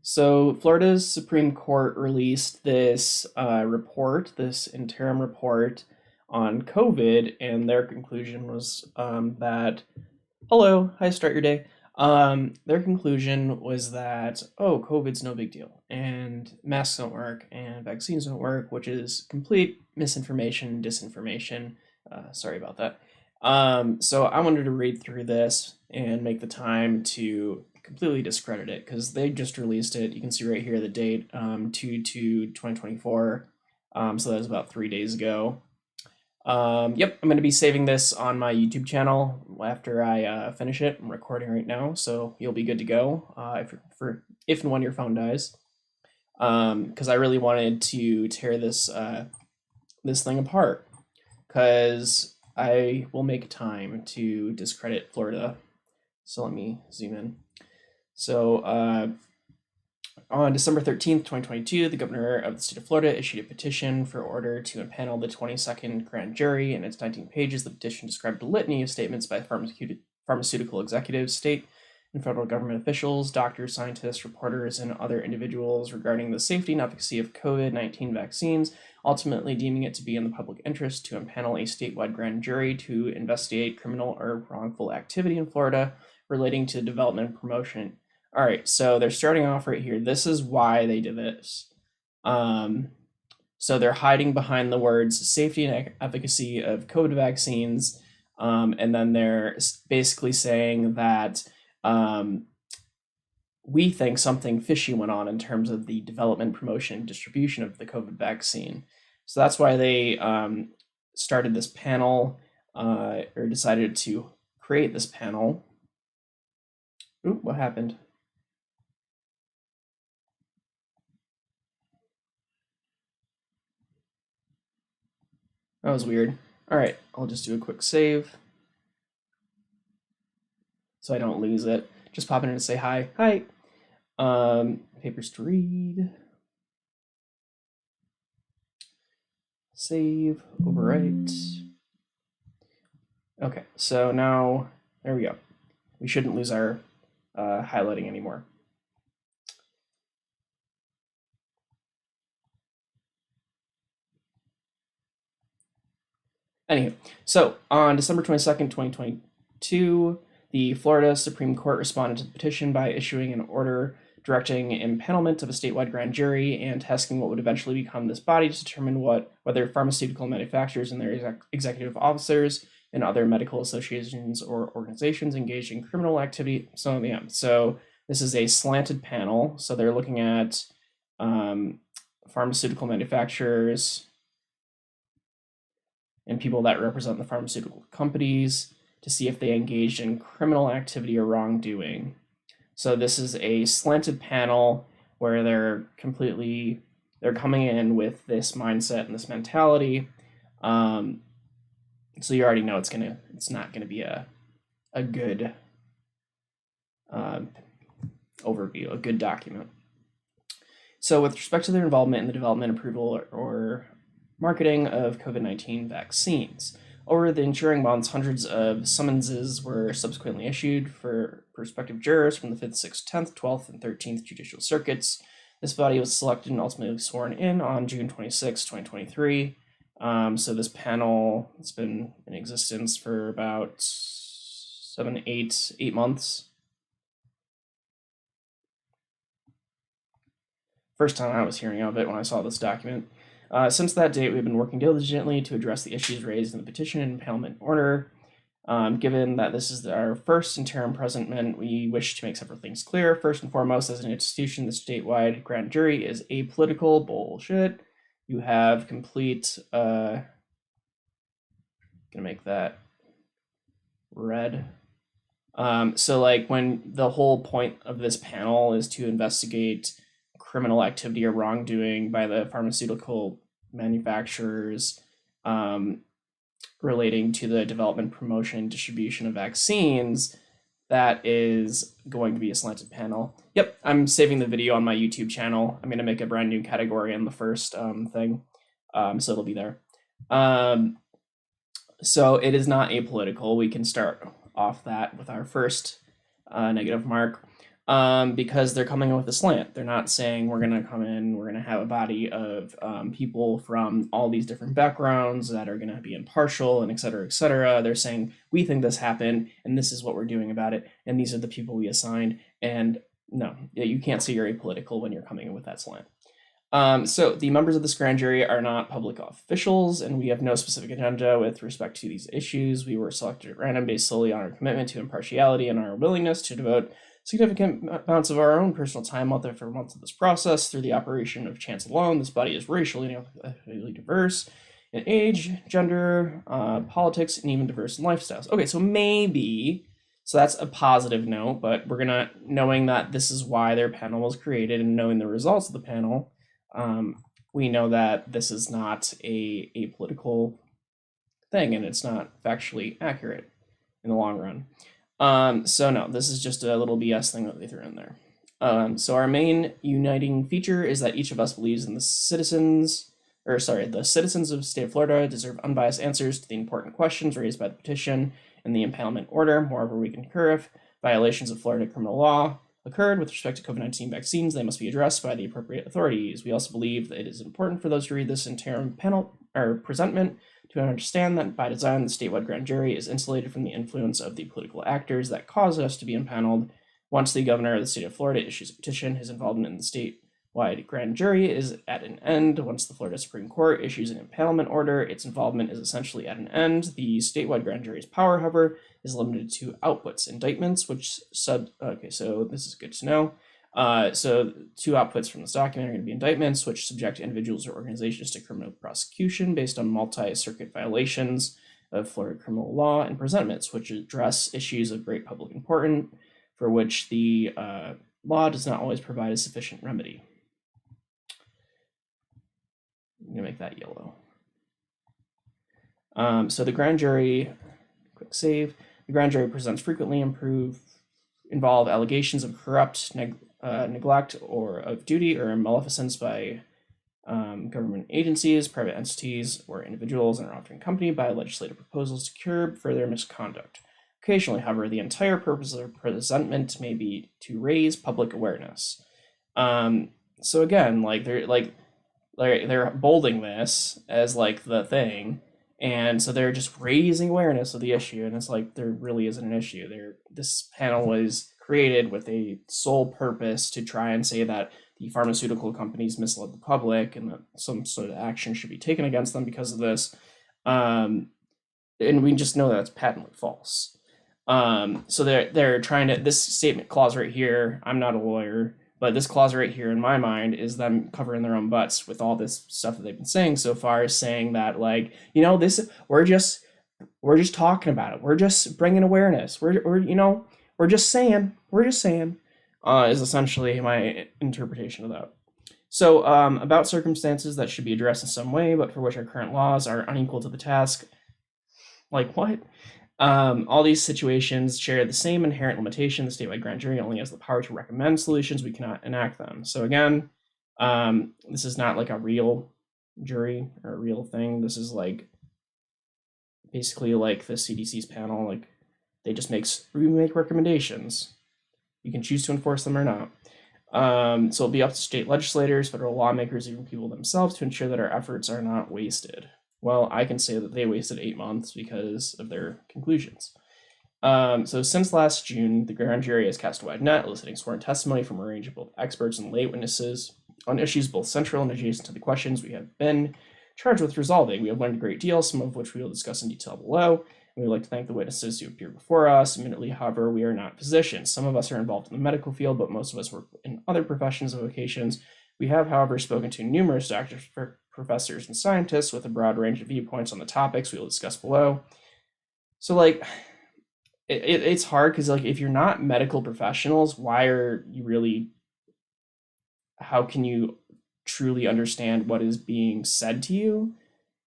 So, Florida's Supreme Court released this report, this interim report on COVID, and their conclusion was that, hello, hi, start your day. Their conclusion was that, oh, COVID's no big deal, and masks don't work, and vaccines don't work, which is complete misinformation, disinformation. Sorry about that. So I wanted to read through this and make the time to completely discredit it because they just released it. You can see right here the date, 2/2/2024. So that was about 3 days ago. Yep, I'm going to be saving this on my YouTube channel after I finish it. I'm recording right now, so you'll be good to go if and when your phone dies. Because I really wanted to tear this thing apart because I will make time to discredit Florida. So let me zoom in. So on December 13th, 2022, the governor of the state of Florida issued a petition for order to impanel the 22nd grand jury. In its 19 pages, the petition described a litany of statements by pharmaceutical executives, state and federal government officials, doctors, scientists, reporters, and other individuals regarding the safety and efficacy of COVID-19 vaccines, ultimately deeming it to be in the public interest to impanel a statewide grand jury to investigate criminal or wrongful activity in Florida relating to development and promotion. All right, so they're starting off right here. This is why they did this. So they're hiding behind the words safety and efficacy of COVID vaccines, and then they're basically saying that we think something fishy went on in terms of the development, promotion, and distribution of the COVID vaccine. So that's why they started this panel, or decided to create this panel. Ooh, what happened? That was weird. All right, I'll just do a quick save so I don't lose it. Just pop in and say hi. Hi. Papers to read. Save, overwrite. Okay, so now, there we go. We shouldn't lose our highlighting anymore. Anywho, so on December 22nd, 2022, the Florida Supreme Court responded to the petition by issuing an order directing impanelment of a statewide grand jury and tasking what would eventually become this body to determine whether pharmaceutical manufacturers and their executive officers and other medical associations or organizations engaged in criminal activity. So yeah, so this is a slanted panel. So they're looking at pharmaceutical manufacturers and people that represent the pharmaceutical companies to see if they engaged in criminal activity or wrongdoing. So this is a slanted panel where they're coming in with this mindset and this mentality. So you already know it's not gonna be a good overview, a good document. So with respect to their involvement in the development, approval, or marketing of COVID-19 vaccines. Over the ensuing months, hundreds of summonses were subsequently issued for prospective jurors from the 5th, 6th, 10th, 12th, and 13th Judicial Circuits. This body was selected and ultimately sworn in on June 26, 2023. So this panel has been in existence for about 8 months. First time I was hearing of it when I saw this document. Since that date, we've been working diligently to address the issues raised in the petition and impanelment order. Given that this is our first interim presentment, we wish to make several things clear. First and foremost, as an institution, the statewide grand jury is apolitical bullshit. You have complete, gonna make that red. So like when the whole point of this panel is to investigate criminal activity or wrongdoing by the pharmaceutical manufacturers relating to the development, promotion, distribution of vaccines, that is going to be a slanted panel. Yep, I'm saving the video on my YouTube channel. I'm going to make a brand new category on the first thing, so it'll be there. So it is not apolitical. We can start off that with our first negative mark. because they're coming in with a slant. They're not saying we're going to come in, we're going to have a body of people from all these different backgrounds that are going to be impartial and et cetera, et cetera. They're saying, we think this happened and this is what we're doing about it. And these are the people we assigned. And no, you can't say you're apolitical when you're coming in with that slant. So the members of this grand jury are not public officials, and we have no specific agenda with respect to these issues. We were selected at random based solely on our commitment to impartiality and our willingness to devote significant amounts of our own personal time month after month to this process. Through the operation of chance alone, this body is racially and ethnically diverse in age, gender, politics, and even diverse in lifestyles. Okay, so that's a positive note, but we're gonna, knowing that this is why their panel was created and knowing the results of the panel, we know that this is not a political thing and it's not factually accurate in the long run. So no, this is just a little BS thing that they threw in there. So our main uniting feature is that each of us believes in the citizens of the state of Florida deserve unbiased answers to the important questions raised by the petition and the impanelment order. Moreover, we concur if violations of Florida criminal law occurred with respect to COVID-19 vaccines, they must be addressed by the appropriate authorities. We also believe that it is important for those to read this interim panel or presentment to understand that by design, the statewide grand jury is insulated from the influence of the political actors that cause us to be impaneled. Once the governor of the state of Florida issues a petition, his involvement in the statewide grand jury is at an end. Once the Florida Supreme Court issues an impanelment order, its involvement is essentially at an end. The statewide grand jury's power, however, is limited to outputs, indictments, okay, so this is good to know. So two outputs from this document are going to be indictments, which subject individuals or organizations to criminal prosecution based on multi-circuit violations of Florida criminal law, and presentments, which address issues of great public importance for which the law does not always provide a sufficient remedy. I'm going to make that yellow. So the grand jury, quick save. The grand jury presents frequently involve allegations of corrupt neglect or of duty or maleficence by government agencies, private entities, or individuals, and are often accompanied by legislative proposals to curb further misconduct. Occasionally, however, the entire purpose of presentment may be to raise public awareness. So again, they're bolding this as like the thing. And so they're just raising awareness of the issue, and it's like there really isn't an issue. This panel was created with a sole purpose to try and say that the pharmaceutical companies misled the public and that some sort of action should be taken against them because of this. And we just know that it's patently false. So they're trying to, this statement clause right here, I'm not a lawyer, but this clause right here in my mind is them covering their own butts with all this stuff that they've been saying so far, saying that we're just talking about it. We're just bringing awareness. We're just saying is essentially my interpretation of that. So about circumstances that should be addressed in some way, but for which our current laws are unequal to the task. Like what? All these situations share the same inherent limitation. The statewide grand jury only has the power to recommend solutions. We cannot enact them. So again, this is not like a real jury or a real thing. This is like basically like the CDC's panel. Like they just make recommendations. You can choose to enforce them or not. So it'll be up to state legislators, federal lawmakers, even people themselves to ensure that our efforts are not wasted. Well, I can say that they wasted 8 months because of their conclusions. So since last June, the grand jury has cast a wide net, eliciting sworn testimony from a range of both experts and lay witnesses on issues both central and adjacent to the questions we have been charged with resolving. We have learned a great deal, some of which we will discuss in detail below. And we'd like to thank the witnesses who appeared before us. Admittedly, however, we are not physicians. Some of us are involved in the medical field, but most of us work in other professions and vocations. We have, however, spoken to numerous doctors, professors, and scientists with a broad range of viewpoints on the topics we will discuss below. So, like, it's hard because, like, if you're not medical professionals, why are you really? How can you truly understand what is being said to you?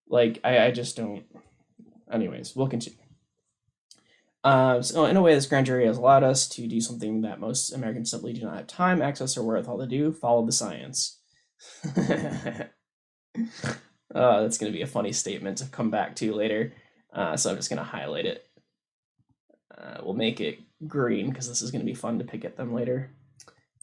Like, I just don't. Anyways, we'll continue. So in a way, this grand jury has allowed us to do something that most Americans simply do not have time, access, or wherewithal to do: follow the science. That's going to be a funny statement to come back to later. So I'm just going to highlight it. We'll make it green because this is going to be fun to pick at them later.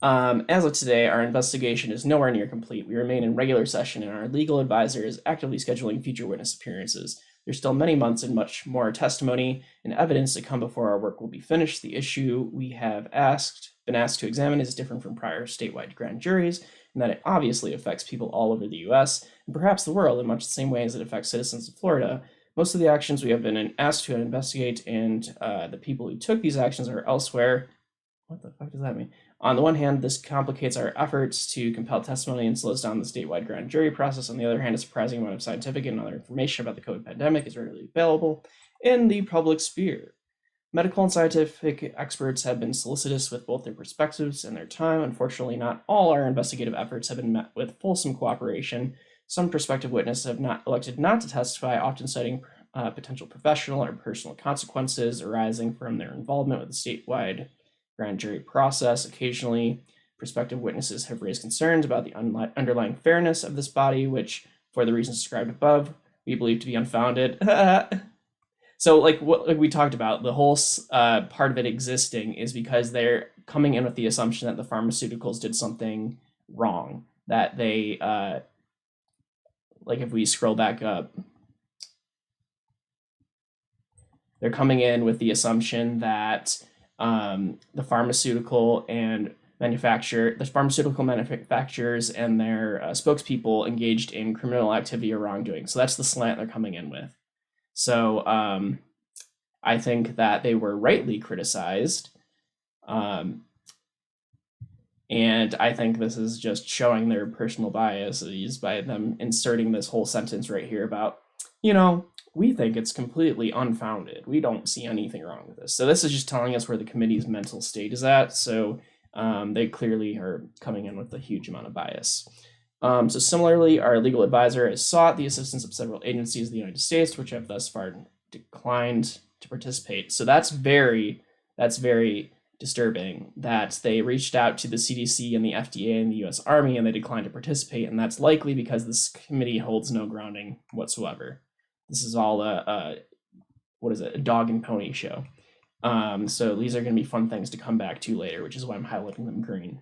As of today, our investigation is nowhere near complete. We remain in regular session, and our legal advisor is actively scheduling future witness appearances. There's still many months and much more testimony and evidence to come before our work will be finished. The issue we have been asked to examine is different from prior statewide grand juries, in that it obviously affects people all over the US, and perhaps the world, in much the same way as it affects citizens of Florida. Most of the actions we have been asked to investigate and the people who took these actions are elsewhere. What the fuck does that mean? On the one hand, this complicates our efforts to compel testimony and slows down the statewide grand jury process. On the other hand, a surprising amount of scientific and other information about the COVID pandemic is readily available in the public sphere. Medical and scientific experts have been solicitous with both their perspectives and their time. Unfortunately, not all our investigative efforts have been met with fulsome cooperation. Some prospective witnesses have elected not to testify, often citing potential professional or personal consequences arising from their involvement with the statewide grand jury process. Occasionally, prospective witnesses have raised concerns about the underlying fairness of this body, which, for the reasons described above, we believe to be unfounded. So, like we talked about, the whole part of it existing is because they're coming in with the assumption that the pharmaceuticals did something wrong. That they, like if we scroll back up, they're coming in with the assumption that the pharmaceutical manufacturers and their spokespeople engaged in criminal activity or wrongdoing. So that's the slant they're coming in with. So I think that they were rightly criticized. And I think this is just showing their personal biases by them inserting this whole sentence right here about, we think it's completely unfounded. We don't see anything wrong with this. So this is just telling us where the committee's mental state is at. So they clearly are coming in with a huge amount of bias. So similarly, our legal advisor has sought the assistance of several agencies of the United States, which have thus far declined to participate. So that's very disturbing that they reached out to the CDC and the FDA and the US Army and they declined to participate. And that's likely because this committee holds no grounding whatsoever. This is all a dog and pony show. So these are going to be fun things to come back to later, which is why I'm highlighting them green.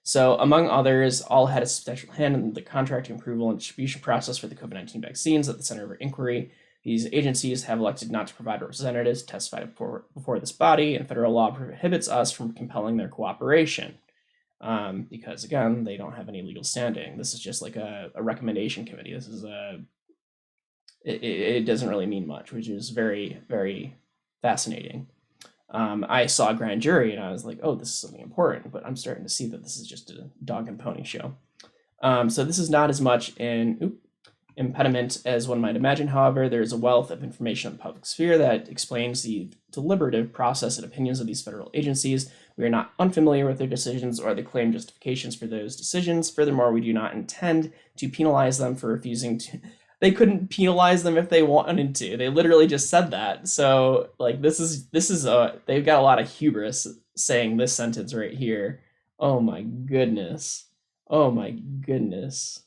So among others, all had a substantial hand in the contracting approval and distribution process for the COVID-19 vaccines at the center of our inquiry. These agencies have elected not to provide representatives to testify before this body, and federal law prohibits us from compelling their cooperation. Because again, they don't have any legal standing. This is just like a recommendation committee. This is it doesn't really mean much, which is very, very fascinating. I saw a grand jury and I was like, oh, this is something important, but I'm starting to see that this is just a dog and pony show. So this is not as much an impediment as one might imagine. However, there is a wealth of information in the public sphere that explains the deliberative process and opinions of these federal agencies. We are not unfamiliar with their decisions or the claimed justifications for those decisions. Furthermore, we do not intend to penalize them for refusing to... They couldn't penalize them if they wanted to. They literally just said that. So like this is they've got a lot of hubris saying this sentence right here. Oh my goodness. Oh my goodness.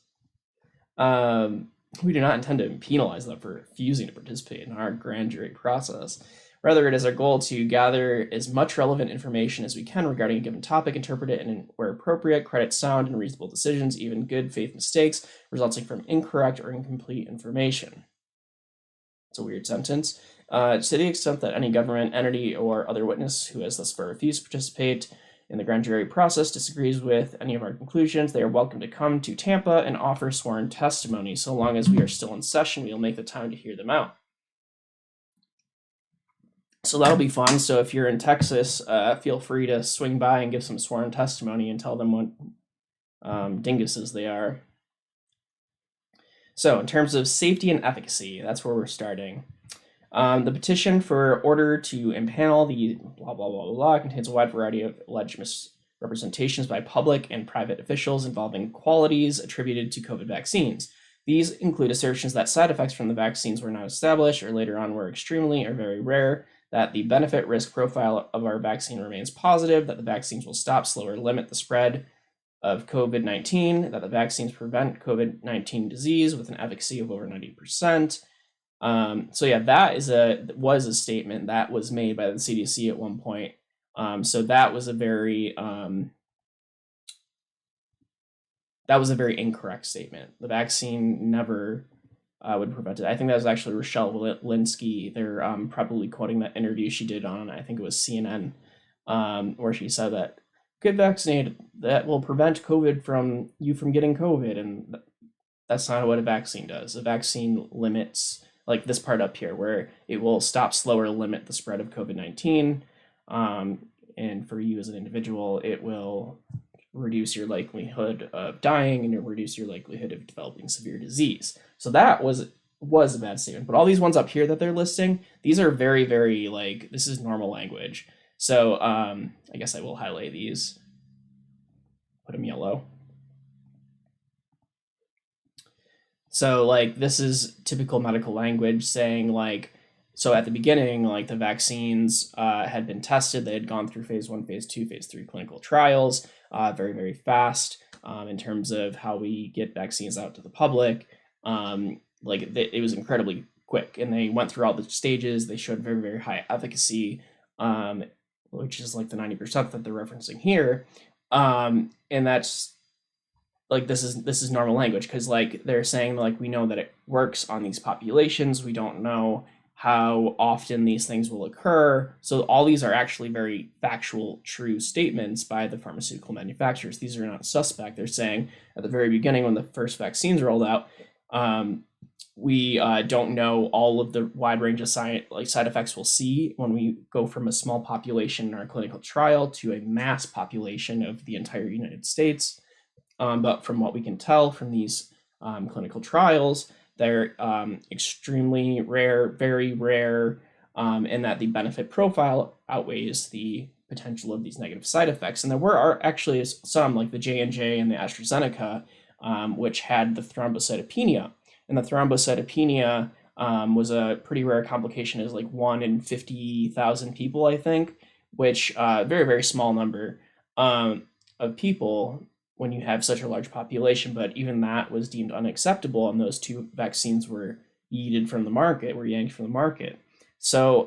We do not intend to penalize them for refusing to participate in our grand jury process. Rather, it is our goal to gather as much relevant information as we can regarding a given topic, interpret it, and where appropriate, credit sound and reasonable decisions, even good faith mistakes, resulting from incorrect or incomplete information. It's a weird sentence. To the extent that any government entity or other witness who has thus far refused to participate in the grand jury process disagrees with any of our conclusions, they are welcome to come to Tampa and offer sworn testimony. So long as we are still in session, we will make the time to hear them out. So that'll be fun. So if you're in Texas, feel free to swing by and give some sworn testimony and tell them what dinguses they are. So in terms of safety and efficacy, that's where we're starting. The petition for order to impanel the blah, blah, blah, blah contains a wide variety of alleged misrepresentations by public and private officials involving qualities attributed to COVID vaccines. These include assertions that side effects from the vaccines were not established or later on were extremely or very rare, that the benefit-risk profile of our vaccine remains positive, that the vaccines will stop, slow, or limit the spread of COVID-19, that the vaccines prevent COVID-19 disease with an efficacy of over 90%. So yeah, that was a statement that was made by the CDC at one point. So that was a very incorrect statement. The vaccine never would prevent it. I think that was actually Rochelle Walensky. They're probably quoting that interview she did on, I think it was CNN, where she said that get vaccinated, that will prevent COVID from getting COVID, and that's not what a vaccine does. A vaccine limits, like this part up here, where it will stop, slow, or limit the spread of COVID-19. And for you as an individual, it will reduce your likelihood of dying and reduce your likelihood of developing severe disease. So that was a bad statement. But all these ones up here that they're listing, these are very, very, like, this is normal language. So I guess I will highlight these, put them yellow. So like this is typical medical language saying like, so at the beginning, like the vaccines had been tested, they had gone through phase 1, phase 2, phase 3 clinical trials very, very fast in terms of how we get vaccines out to the public. It was incredibly quick, and they went through all the stages. They showed very, very high efficacy, which is like the 90% that they're referencing here. And that's like this is normal language, because like they're saying like we know that it works on these populations. We don't know how often these things will occur. So all these are actually very factual, true statements by the pharmaceutical manufacturers. These are not suspect. They're saying at the very beginning when the first vaccines rolled out, we don't know all of the wide range of side effects we'll see when we go from a small population in our clinical trial to a mass population of the entire United States. But from what we can tell from these clinical trials, they're extremely rare, very rare, and that the benefit profile outweighs the potential of these negative side effects. And there were actually some, like the J&J and the AstraZeneca, which had the thrombocytopenia. And the thrombocytopenia was a pretty rare complication. It was like 1 in 50,000 people, I think, which very, very small number of people when you have such a large population, but even that was deemed unacceptable, and those two vaccines were yanked from the market. So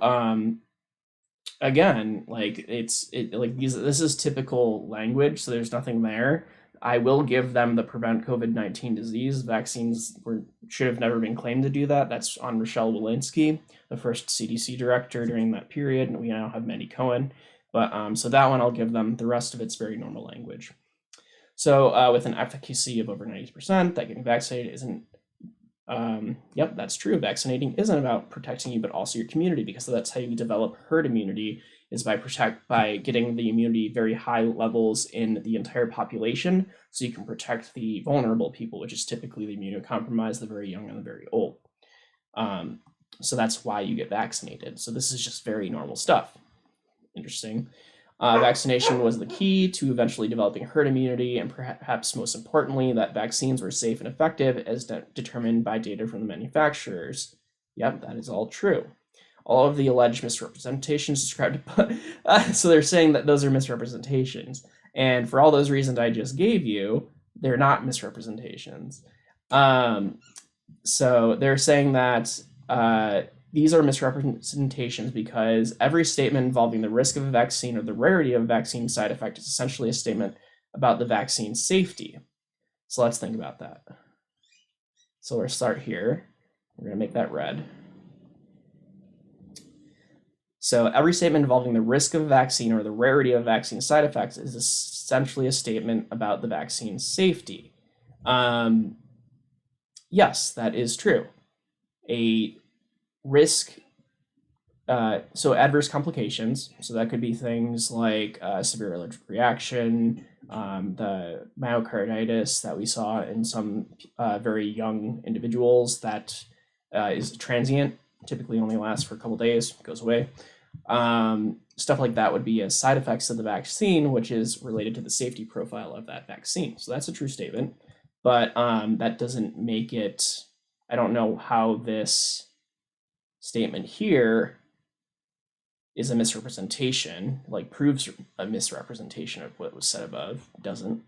again, like this is typical language, so there's nothing there. I will give them the prevent COVID-19 disease. Vaccines should have never been claimed to do that. That's on Rochelle Walensky, the first CDC director during that period, and we now have Mandy Cohen. But so that one I'll give them. The rest of it's very normal language. So with an efficacy of over 90%, that getting vaccinated isn't, yep, that's true. Vaccinating isn't about protecting you, but also your community, because that's how you develop herd immunity, is by getting the immunity very high levels in the entire population, so you can protect the vulnerable people, which is typically the immunocompromised, the very young, and the very old. So that's why you get vaccinated. So this is just very normal stuff. Interesting. Vaccination was the key to eventually developing herd immunity, and perhaps most importantly, that vaccines were safe and effective as determined by data from the manufacturers. Yep, that is all true. All of the alleged misrepresentations described, so they're saying that those are misrepresentations. And for all those reasons I just gave you, they're not misrepresentations. So they're saying that these are misrepresentations because every statement involving the risk of a vaccine or the rarity of a vaccine side effect is essentially a statement about the vaccine's safety. So let's think about that. So we'll start here. We're going to make that red. So every statement involving the risk of a vaccine or the rarity of vaccine side effects is essentially a statement about the vaccine's safety. Yes, that is true. A risk, so adverse complications, so that could be things like severe allergic reaction, the myocarditis that we saw in some very young individuals that is transient, typically only lasts for a couple days, goes away. Stuff like that would be as side effects of the vaccine, which is related to the safety profile of that vaccine. So that's a true statement, but that doesn't make it, I don't know how this statement here is a misrepresentation, like proves a misrepresentation of what was said above. Doesn't.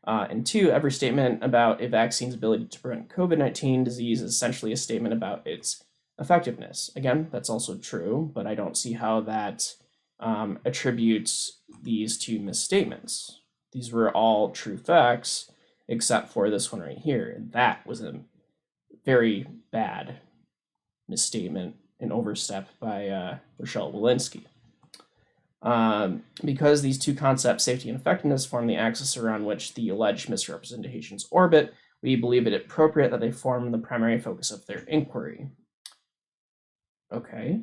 And two, every statement about a vaccine's ability to prevent COVID-19 disease is essentially a statement about its effectiveness. Again, that's also true, but I don't see how that attributes these to misstatements. These were all true facts, except for this one right here. And that was a very bad misstatement and overstep by Rochelle Walensky. Because these two concepts, safety and effectiveness, form the axis around which the alleged misrepresentations orbit, we believe it appropriate that they form the primary focus of their inquiry. Okay.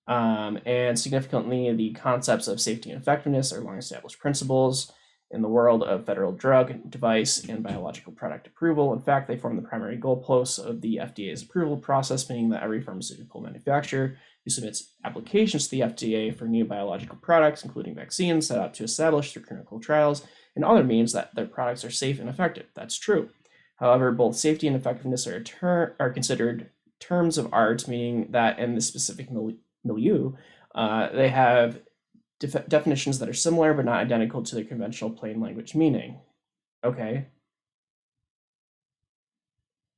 And significantly, the concepts of safety and effectiveness are long-established principles in the world of federal drug, device, and biological product approval. In fact, they form the primary goalposts of the FDA's approval process, meaning that every pharmaceutical manufacturer who submits applications to the FDA for new biological products, including vaccines, set out to establish through clinical trials and other means that their products are safe and effective. That's true. However, both safety and effectiveness are considered terms of art, meaning that in this specific milieu, they have definitions that are similar but not identical to their conventional plain language meaning. Okay.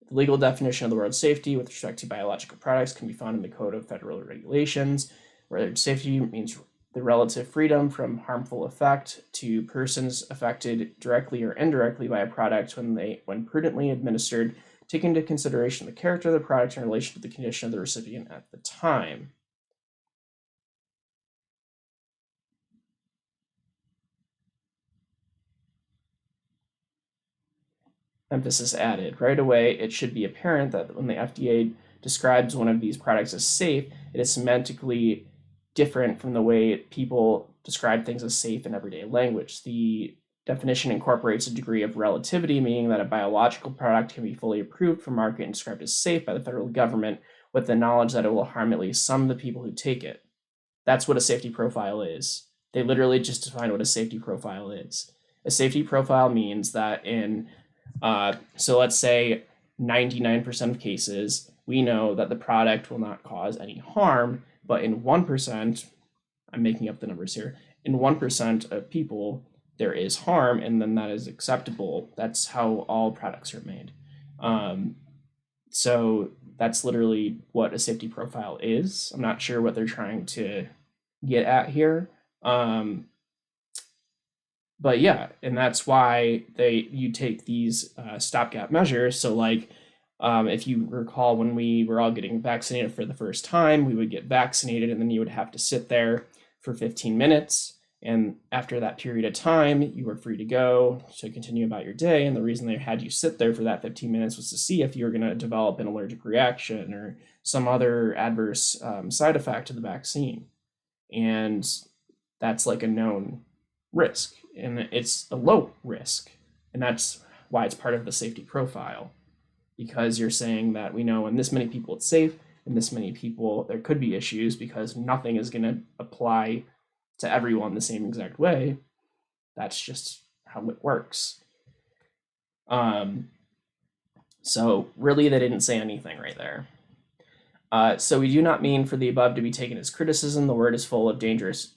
The legal definition of the word safety with respect to biological products can be found in the Code of Federal Regulations, where safety means the relative freedom from harmful effect to persons affected directly or indirectly by a product when prudently administered, taking into consideration the character of the product in relation to the condition of the recipient at the time. Emphasis added. Right away, it should be apparent that when the FDA describes one of these products as safe, it is semantically different from the way people describe things as safe in everyday language. The definition incorporates a degree of relativity, meaning that a biological product can be fully approved for market and described as safe by the federal government with the knowledge that it will harm at least some of the people who take it. That's what a safety profile is. They literally just define what a safety profile is. A safety profile means that so let's say 99% of cases, we know that the product will not cause any harm, but in 1%, I'm making up the numbers here, in 1% of people, there is harm, and then that is acceptable. That's how all products are made. So that's literally what a safety profile is. I'm not sure what they're trying to get at here. But yeah, and that's why you take these stopgap measures. So like, if you recall, when we were all getting vaccinated for the first time, we would get vaccinated and then you would have to sit there for 15 minutes. And after that period of time, you were free to go to continue about your day. And the reason they had you sit there for that 15 minutes was to see if you were going to develop an allergic reaction or some other adverse side effect to the vaccine. And that's like a known risk, and it's a low risk, and that's why it's part of the safety profile, because you're saying that we know in this many people it's safe, in this many people there could be issues, because nothing is going to apply to everyone the same exact way. That's just how it works. So really they didn't say anything right there. So we do not mean for the above to be taken as criticism. The word is full of dangerous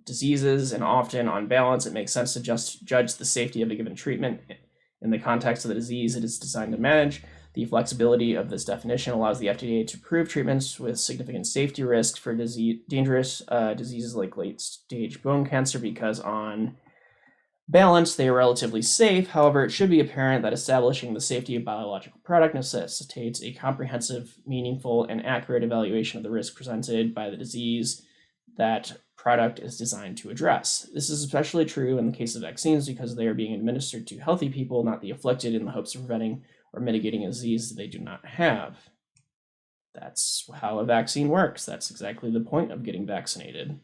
diseases, and often on balance it makes sense to just judge the safety of a given treatment in the context of the disease it is designed to manage. The flexibility of this definition allows the FDA to approve treatments with significant safety risks for dangerous diseases like late-stage bone cancer, because on balance they are relatively safe. However, it should be apparent that establishing the safety of biological product necessitates a comprehensive, meaningful, and accurate evaluation of the risk presented by the disease that product is designed to address. This is especially true in the case of vaccines, because they are being administered to healthy people, not the afflicted, in the hopes of preventing or mitigating a disease that they do not have. That's how a vaccine works. That's exactly the point of getting vaccinated.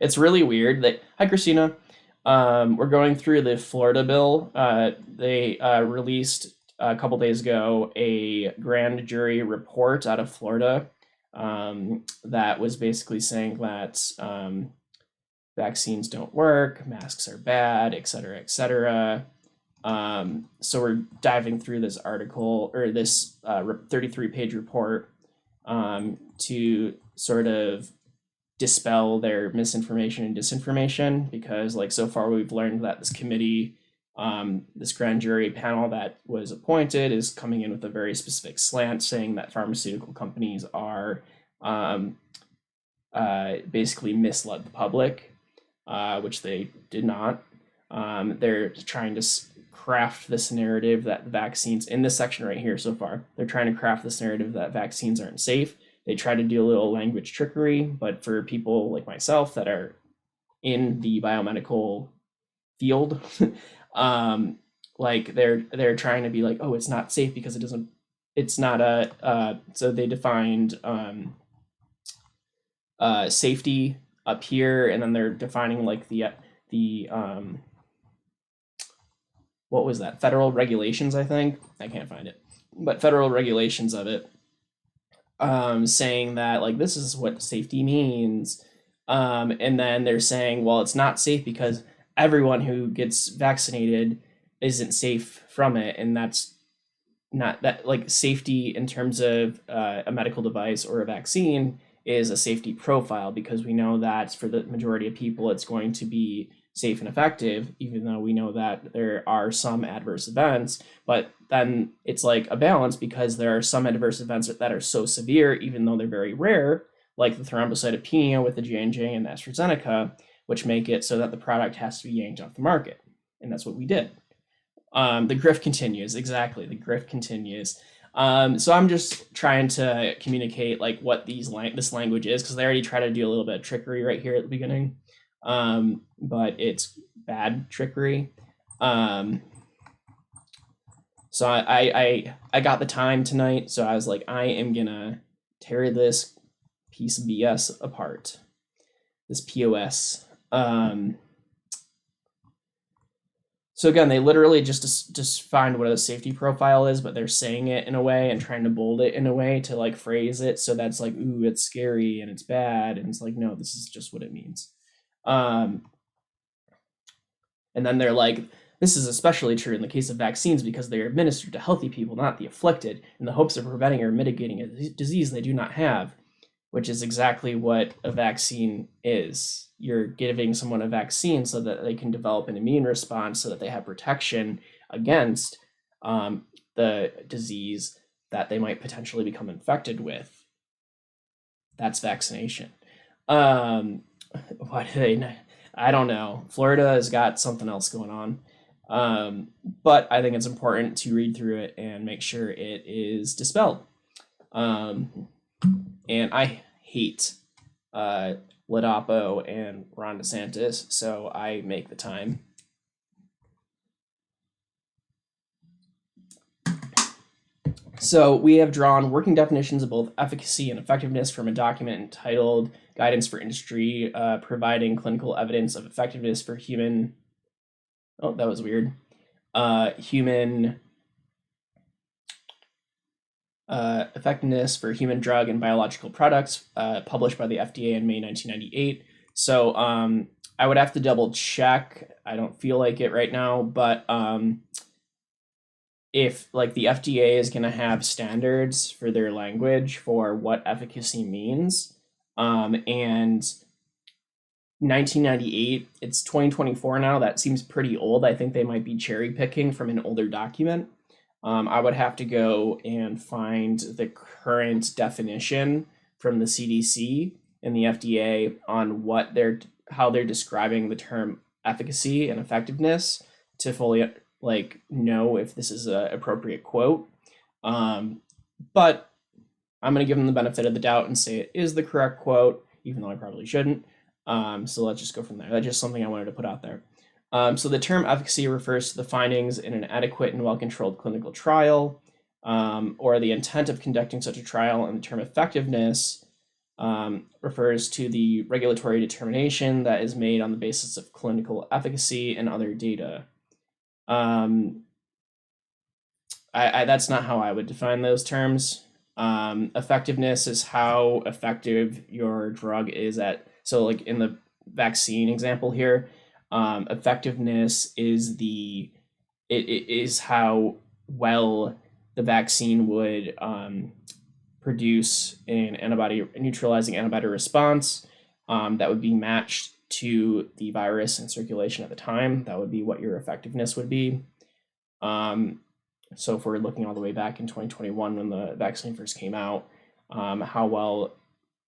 It's really weird that, hi Christina, we're going through the Florida bill. They released a couple days ago a grand jury report out of Florida that was basically saying that vaccines don't work, masks are bad, et cetera, et cetera. So we're diving through this article, or this 33-page report, to sort of dispel their misinformation and disinformation, because like so far we've learned that this committee This grand jury panel that was appointed is coming in with a very specific slant, saying that pharmaceutical companies are basically misled the public, which they did not. They're trying to craft this narrative that vaccines, in this section right here so far, they're trying to craft this narrative that vaccines aren't safe. They try to do a little language trickery, but for people like myself that are in the biomedical field, like they're trying to be like, oh, it's not safe because it's not a so they defined safety up here, and then they're defining like the what was that, federal regulations, I think, I can't find it, but federal regulations of it, saying that like this is what safety means, and then they're saying, well, it's not safe because everyone who gets vaccinated isn't safe from it, and that's not that, like, safety in terms of a medical device or a vaccine is a safety profile, because we know that for the majority of people it's going to be safe and effective, even though we know that there are some adverse events. But then it's like a balance, because there are some adverse events that are so severe, even though they're very rare, like the thrombocytopenia with the J&J and the AstraZeneca, which make it so that the product has to be yanked off the market. And that's what we did. The grift continues. Exactly, the grift continues. So I'm just trying to communicate like what this language is, because they already try to do a little bit of trickery right here at the beginning, but it's bad trickery. So I got the time tonight, so I was like, I am gonna tear this piece of BS apart, this POS. So again, they literally just find what a safety profile is, but they're saying it in a way and trying to bold it in a way to like phrase it so that's like, ooh, it's scary and it's bad, and it's like, no, this is just what it means. And then they're like, this is especially true in the case of vaccines because they are administered to healthy people, not the afflicted, in the hopes of preventing or mitigating a disease they do not have, which is exactly what a vaccine is. You're giving someone a vaccine so that they can develop an immune response, so that they have protection against the disease that they might potentially become infected with. That's vaccination. Why do they? I don't know. Florida has got something else going on. But I think it's important to read through it and make sure it is dispelled. And I hate Ladapo and Ron DeSantis, so I make the time. So we have drawn working definitions of both efficacy and effectiveness from a document entitled Guidance for Industry, providing clinical evidence of effectiveness for human, oh, that was weird, human effectiveness for human drug and biological products, published by the FDA in May 1998. So I would have to double check. I don't feel like it right now, but if like the FDA is going to have standards for their language for what efficacy means, and 1998, it's 2024 now, that seems pretty old. I think they might be cherry picking from an older document. I would have to go and find the current definition from the CDC and the FDA on how they're describing the term efficacy and effectiveness to fully like know if this is an appropriate quote. But I'm going to give them the benefit of the doubt and say it is the correct quote, even though I probably shouldn't. So let's just go from there. That's just something I wanted to put out there. So the term efficacy refers to the findings in an adequate and well-controlled clinical trial, or the intent of conducting such a trial, and the term effectiveness refers to the regulatory determination that is made on the basis of clinical efficacy and other data. That's not how I would define those terms. Effectiveness is how effective your drug is at. So like in the vaccine example here, effectiveness is it is how well the vaccine would produce an neutralizing antibody response that would be matched to the virus in circulation at the time. That would be what your effectiveness would be. So if we're looking all the way back in 2021 when the vaccine first came out, how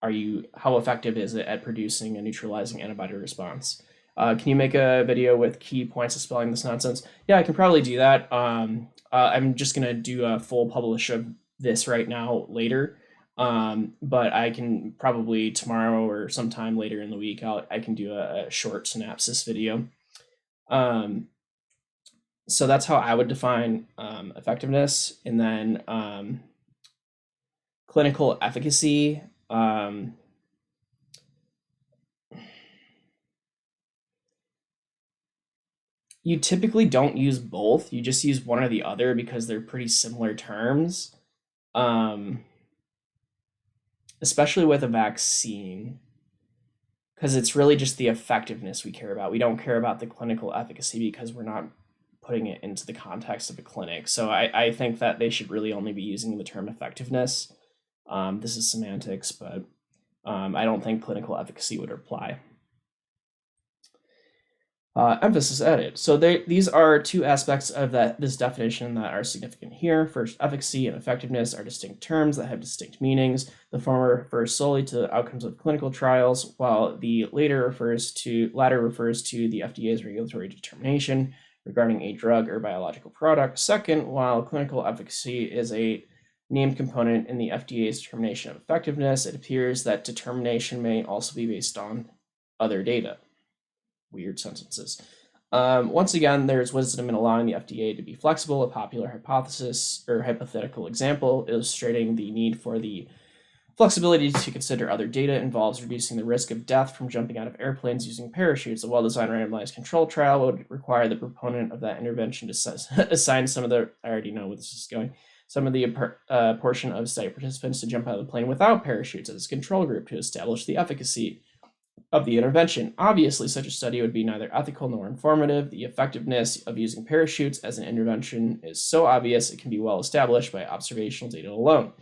effective is it at producing a neutralizing antibody response? Can you make a video with key points dispelling this nonsense? Yeah, I can probably do that. I'm just gonna do a full publish of this right now later. But I can probably tomorrow or sometime later in the week, I can do a short synopsis video. So that's how I would define effectiveness. And then clinical efficacy. You typically don't use both. You just use one or the other because they're pretty similar terms. Especially with a vaccine, because it's really just the effectiveness we care about. We don't care about the clinical efficacy because we're not putting it into the context of a clinic. So I think that they should really only be using the term effectiveness. This is semantics, but I don't think clinical efficacy would apply. Emphasis added. So these are two aspects of this definition that are significant here. First, efficacy and effectiveness are distinct terms that have distinct meanings. The former refers solely to the outcomes of clinical trials, while the latter refers to the FDA's regulatory determination regarding a drug or biological product. Second, while clinical efficacy is a named component in the FDA's determination of effectiveness, it appears that determination may also be based on other data. Weird sentences. Once again, there's wisdom in allowing the FDA to be flexible. A popular hypothesis or hypothetical example illustrating the need for the flexibility to consider other data involves reducing the risk of death from jumping out of airplanes using parachutes. A well-designed randomized control trial would require the proponent of that intervention to assign some of the, I already know where this is going, some of the portion of study participants to jump out of the plane without parachutes as a control group to establish the efficacy of the intervention. Obviously, such a study would be neither ethical nor informative. The effectiveness of using parachutes as an intervention is so obvious it can be well established by observational data alone.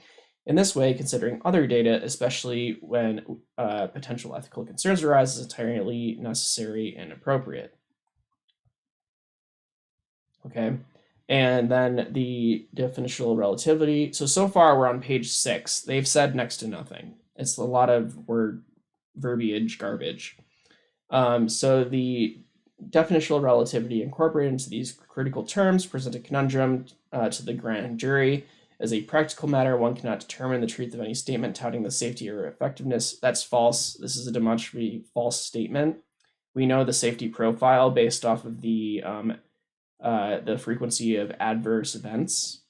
In this way, considering other data, especially when potential ethical concerns arise, is entirely necessary and appropriate. Okay, and then the definitional relativity. So far we're on page 6. They've said next to nothing. It's a lot of word verbiage garbage. So the definitional relativity incorporated into these critical terms present a conundrum to the grand jury. As a practical matter, one cannot determine the truth of any statement touting the safety or effectiveness. That's false. This is a demonstrably false statement. We know the safety profile based off of the frequency of adverse events.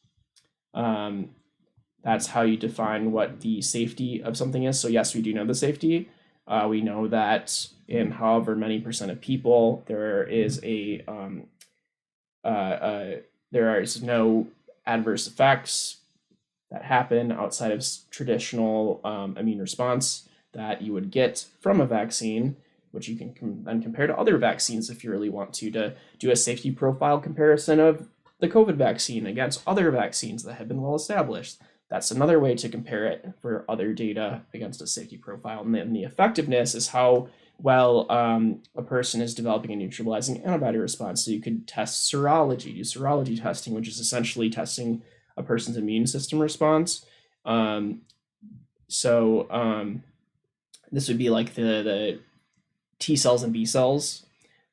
That's how you define what the safety of something is. So yes, we do know the safety. We know that in however many percent of people, there is no adverse effects that happen outside of traditional immune response that you would get from a vaccine, which you can then compare to other vaccines if you really want to do a safety profile comparison of the COVID vaccine against other vaccines that have been well established. That's another way to compare it for other data against a safety profile. And then the effectiveness is how well a person is developing a neutralizing antibody response. So you could test serology, do serology testing, which is essentially testing a person's immune system response. This would be like the T cells and B cells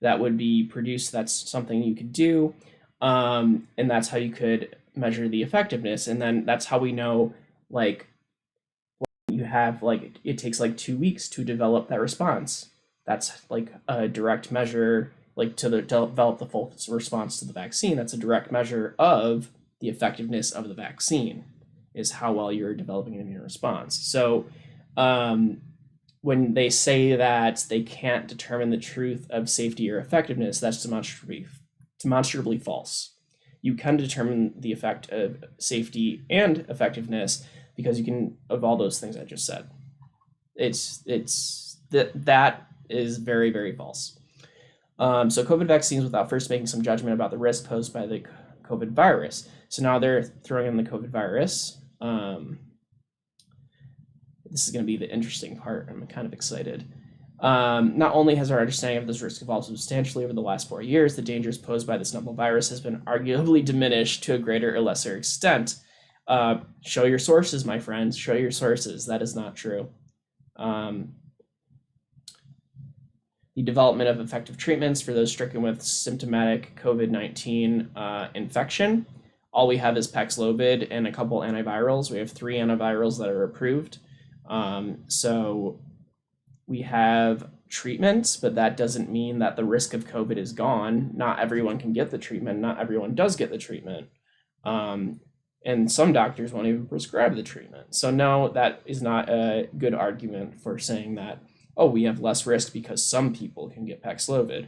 that would be produced. That's something you could do. And that's how you could measure the effectiveness. And then that's how we know, like, you have, like, it takes like 2 weeks to develop that response. That's like a direct measure, like to develop the full response to the vaccine. That's a direct measure of the effectiveness of the vaccine, is how well you're developing an immune response. So when they say that they can't determine the truth of safety or effectiveness, that's demonstrably false. You can determine the effect of safety and effectiveness because you can, of all those things I just said. That is very, very false. So COVID vaccines without first making some judgment about the risk posed by the COVID virus. So now they're throwing in the COVID virus. This is going to be the interesting part. I'm kind of excited. Not only has our understanding of this risk evolved substantially over the last 4 years, the dangers posed by this novel virus has been arguably diminished to a greater or lesser extent. Show your sources, my friends. Show your sources. That is not true. The development of effective treatments for those stricken with symptomatic COVID-19 infection. All we have is Paxlovid and a couple antivirals. We have 3 antivirals that are approved. So we have treatments, but that doesn't mean that the risk of COVID is gone. Not everyone can get the treatment. Not everyone does get the treatment. And some doctors won't even prescribe the treatment. So no, that is not a good argument for saying that, oh, we have less risk because some people can get Paxlovid.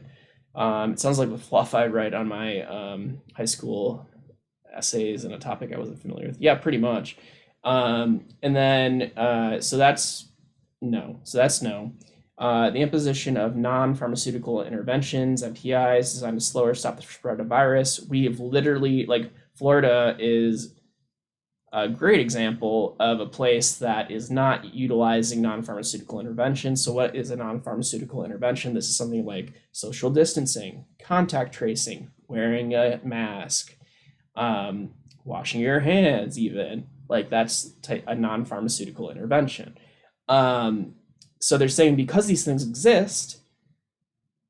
It sounds like the fluff I write on my high school essays and a topic I wasn't familiar with. Yeah, pretty much. And then, so that's no. The imposition of non-pharmaceutical interventions, MPIs, designed to slow or stop the spread of virus. We have literally, like, Florida is a great example of a place that is not utilizing non-pharmaceutical intervention. So what is a non-pharmaceutical intervention? This is something like social distancing, contact tracing, wearing a mask, washing your hands even. Like that's a non-pharmaceutical intervention. So they're saying because these things exist,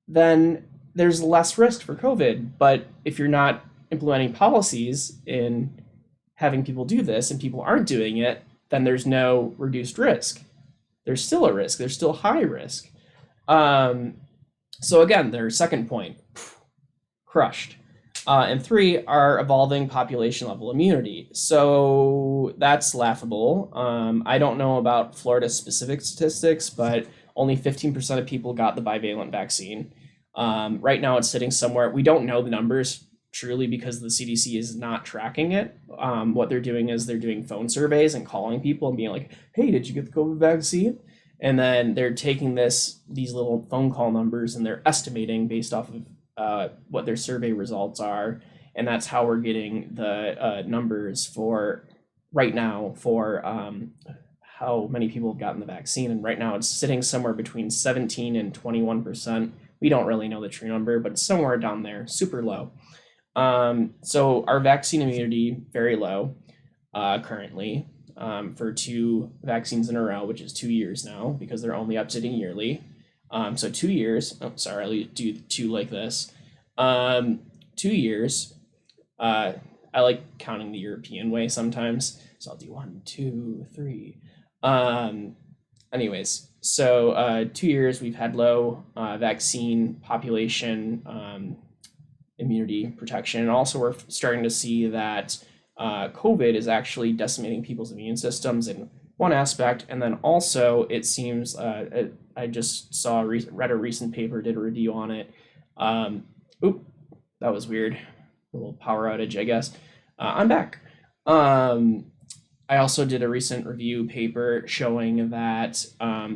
then there's less risk for COVID. But if you're not implementing policies in having people do this and people aren't doing it, then there's no reduced risk. There's still a risk. There's still high risk. So again, their second point, crushed. And 3, our evolving population level immunity. So that's laughable. I don't know about Florida specific statistics, but only 15% of people got the bivalent vaccine. Right now it's sitting somewhere, we don't know the numbers truly because the CDC is not tracking it. What they're doing is they're doing phone surveys and calling people and being like, hey, did you get the COVID vaccine? And then they're taking these little phone call numbers and they're estimating based off of what their survey results are. And that's how we're getting the numbers for right now for how many people have gotten the vaccine. And right now it's sitting somewhere between 17 and 21%. We don't really know the true number, but it's somewhere down there, super low. So our vaccine immunity, very low currently for 2 vaccines in a row, which is 2 years now because they're only updating yearly. So 2 years, oh, sorry, I'll do 2 like this. 2 years, I like counting the European way sometimes. So I'll do 1, 2, 3. Anyways, so 2 years we've had low vaccine population immunity protection. And also we're starting to see that COVID is actually decimating people's immune systems in one aspect. And then also it seems, I just read a recent paper, did a review on it. Oop, that was weird. A little power outage, I guess. I'm back. I also did a recent review paper showing that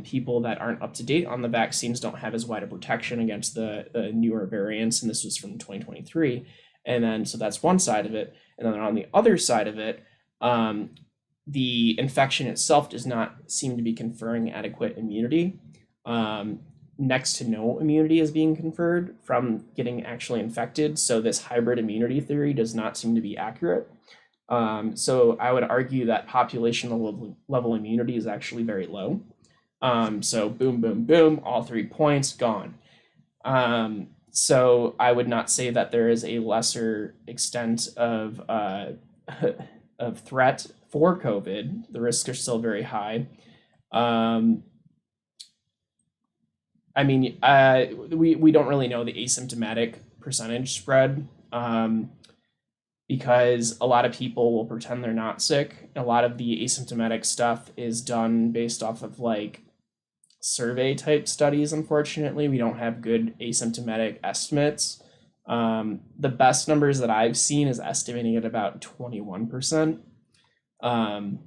people that aren't up to date on the vaccines don't have as wide a protection against the newer variants, and this was from 2023. And then, so that's one side of it. And then on the other side of it, the infection itself does not seem to be conferring adequate immunity. Next to no immunity is being conferred from getting actually infected. So this hybrid immunity theory does not seem to be accurate. So I would argue that population level immunity is actually very low. So boom, boom, boom, all 3 points gone. So I would not say that there is a lesser extent of of threat for COVID. The risks are still very high. I mean, we don't really know the asymptomatic percentage spread. Because a lot of people will pretend they're not sick. A lot of the asymptomatic stuff is done based off of like survey type studies. Unfortunately, we don't have good asymptomatic estimates. The best numbers that I've seen is estimating at about 21%. A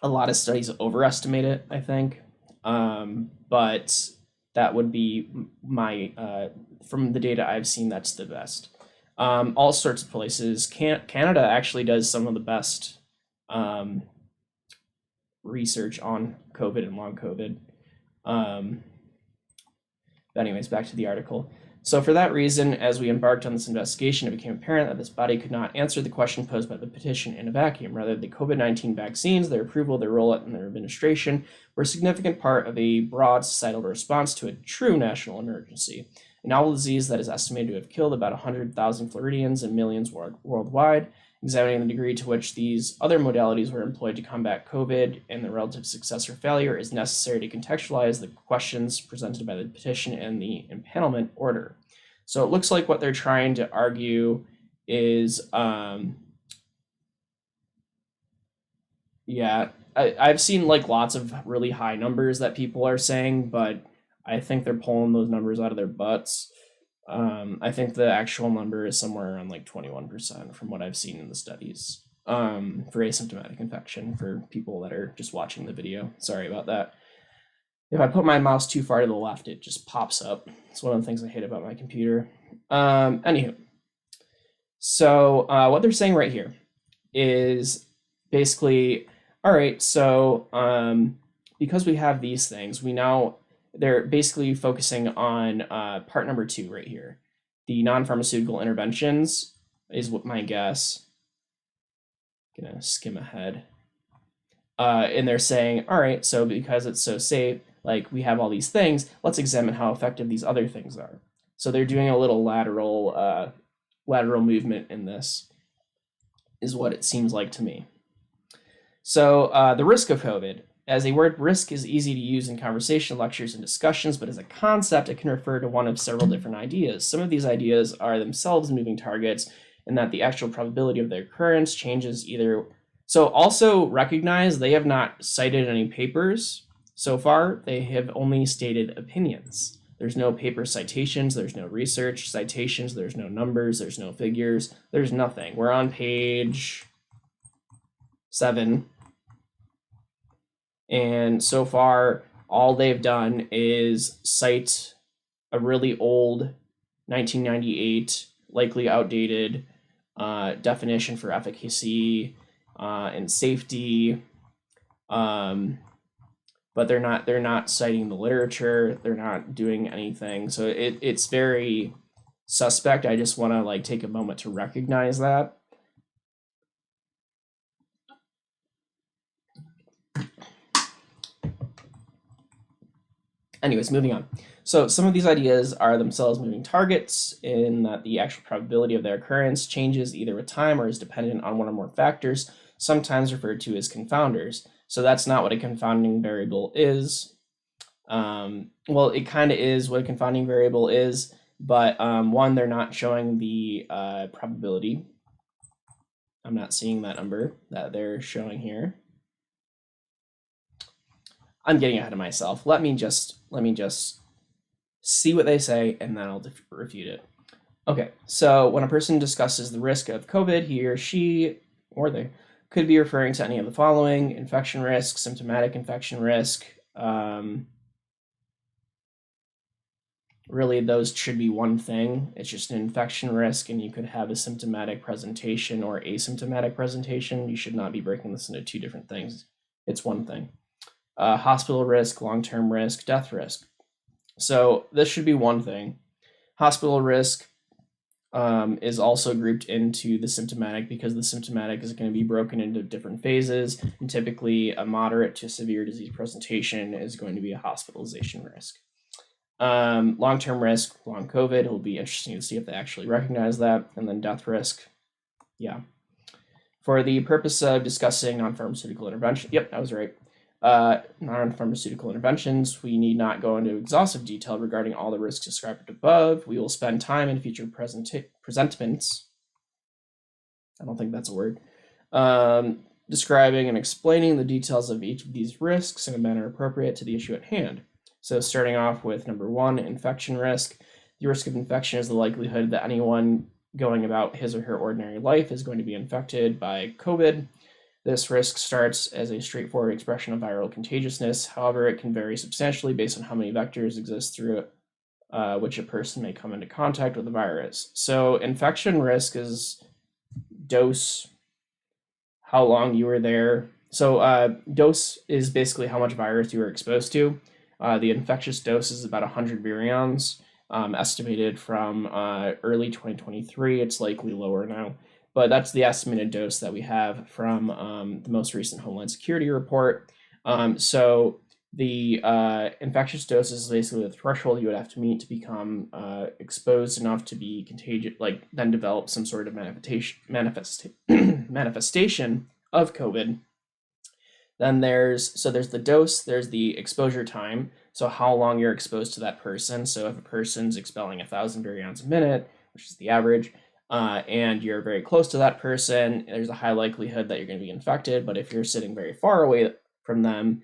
lot of studies overestimate it, I think. But that would be my, from the data I've seen, that's the best. All sorts of places. Canada actually does some of the best research on COVID and long COVID. But anyways, back to the article. So for that reason, as we embarked on this investigation, it became apparent that this body could not answer the question posed by the petition in a vacuum. Rather, the COVID-19 vaccines, their approval, their rollout, and their administration were a significant part of a broad societal response to a true national emergency. A novel disease that is estimated to have killed about 100,000 Floridians and millions worldwide. Examining the degree to which these other modalities were employed to combat COVID and the relative success or failure is necessary to contextualize the questions presented by the petition and the impanelment order. So it looks like what they're trying to argue is, I've seen like lots of really high numbers that people are saying, but I think they're pulling those numbers out of their butts. I think the actual number is somewhere around like 21% from what I've seen in the studies for asymptomatic infection for people that are just watching the video. Sorry about that. If I put my mouse too far to the left, it just pops up. It's one of the things I hate about my computer. Anywho, so what they're saying right here is basically, all right, so because we have these things, they're basically focusing on part number 2 right here. The non-pharmaceutical interventions is what my guess. I'm gonna skim ahead. And they're saying, all right, so because it's so safe, like we have all these things, let's examine how effective these other things are. So they're doing a little lateral movement in this, is what it seems like to me. So the risk of COVID. As a word, risk is easy to use in conversation, lectures, and discussions, but as a concept, it can refer to one of several different ideas. Some of these ideas are themselves moving targets, and that the actual probability of their occurrence changes either. So also recognize they have not cited any papers so far. They have only stated opinions. There's no paper citations, there's no research citations, there's no numbers, there's no figures, there's nothing. We're on page 7. And so far, all they've done is cite a really old 1998, likely outdated definition for efficacy and safety. But they're not citing the literature. They're not doing anything. So it's very suspect. I just want to like take a moment to recognize that. Anyways, moving on. So some of these ideas are themselves moving targets in that the actual probability of their occurrence changes either with time or is dependent on one or more factors, sometimes referred to as confounders. So that's not what a confounding variable is. Well, it kind of is what a confounding variable is, but one, they're not showing the probability. I'm not seeing that number that they're showing here. I'm getting ahead of myself. Let me just see what they say, and then I'll refute it. Okay, so when a person discusses the risk of COVID, he or she, or they, could be referring to any of the following: infection risk, symptomatic infection risk. Really, those should be one thing. It's just an infection risk, and you could have a symptomatic presentation or asymptomatic presentation. You should not be breaking this into two different things. It's one thing. Hospital risk, long-term risk, death risk. So this should be one thing. Hospital risk is also grouped into the symptomatic because the symptomatic is going to be broken into different phases, and typically a moderate to severe disease presentation is going to be a hospitalization risk. Long-term risk, long COVID, it'll be interesting to see if they actually recognize that. And then death risk, yeah. For the purpose of discussing non-pharmaceutical intervention, yep, I was right. Non-pharmaceutical interventions, we need not go into exhaustive detail regarding all the risks described above. We will spend time in future presentments, I don't think that's a word, describing and explaining the details of each of these risks in a manner appropriate to the issue at hand. So starting off with number 1, infection risk. The risk of infection is the likelihood that anyone going about his or her ordinary life is going to be infected by COVID. This risk starts as a straightforward expression of viral contagiousness. However, it can vary substantially based on how many vectors exist through which a person may come into contact with the virus. So infection risk is dose, how long you were there. So dose is basically how much virus you were exposed to. The infectious dose is about 100 virions, estimated from early 2023. It's likely lower now, but that's the estimated dose that we have from the most recent Homeland Security report. So the infectious dose is basically the threshold you would have to meet to become exposed enough to be contagious, like then develop some sort of manifestation of COVID. Then there's the dose, there's the exposure time, so how long you're exposed to that person. So if a person's expelling 1,000 virions a minute, which is the average, and you're very close to that person, there's a high likelihood that you're going to be infected. But if you're sitting very far away from them,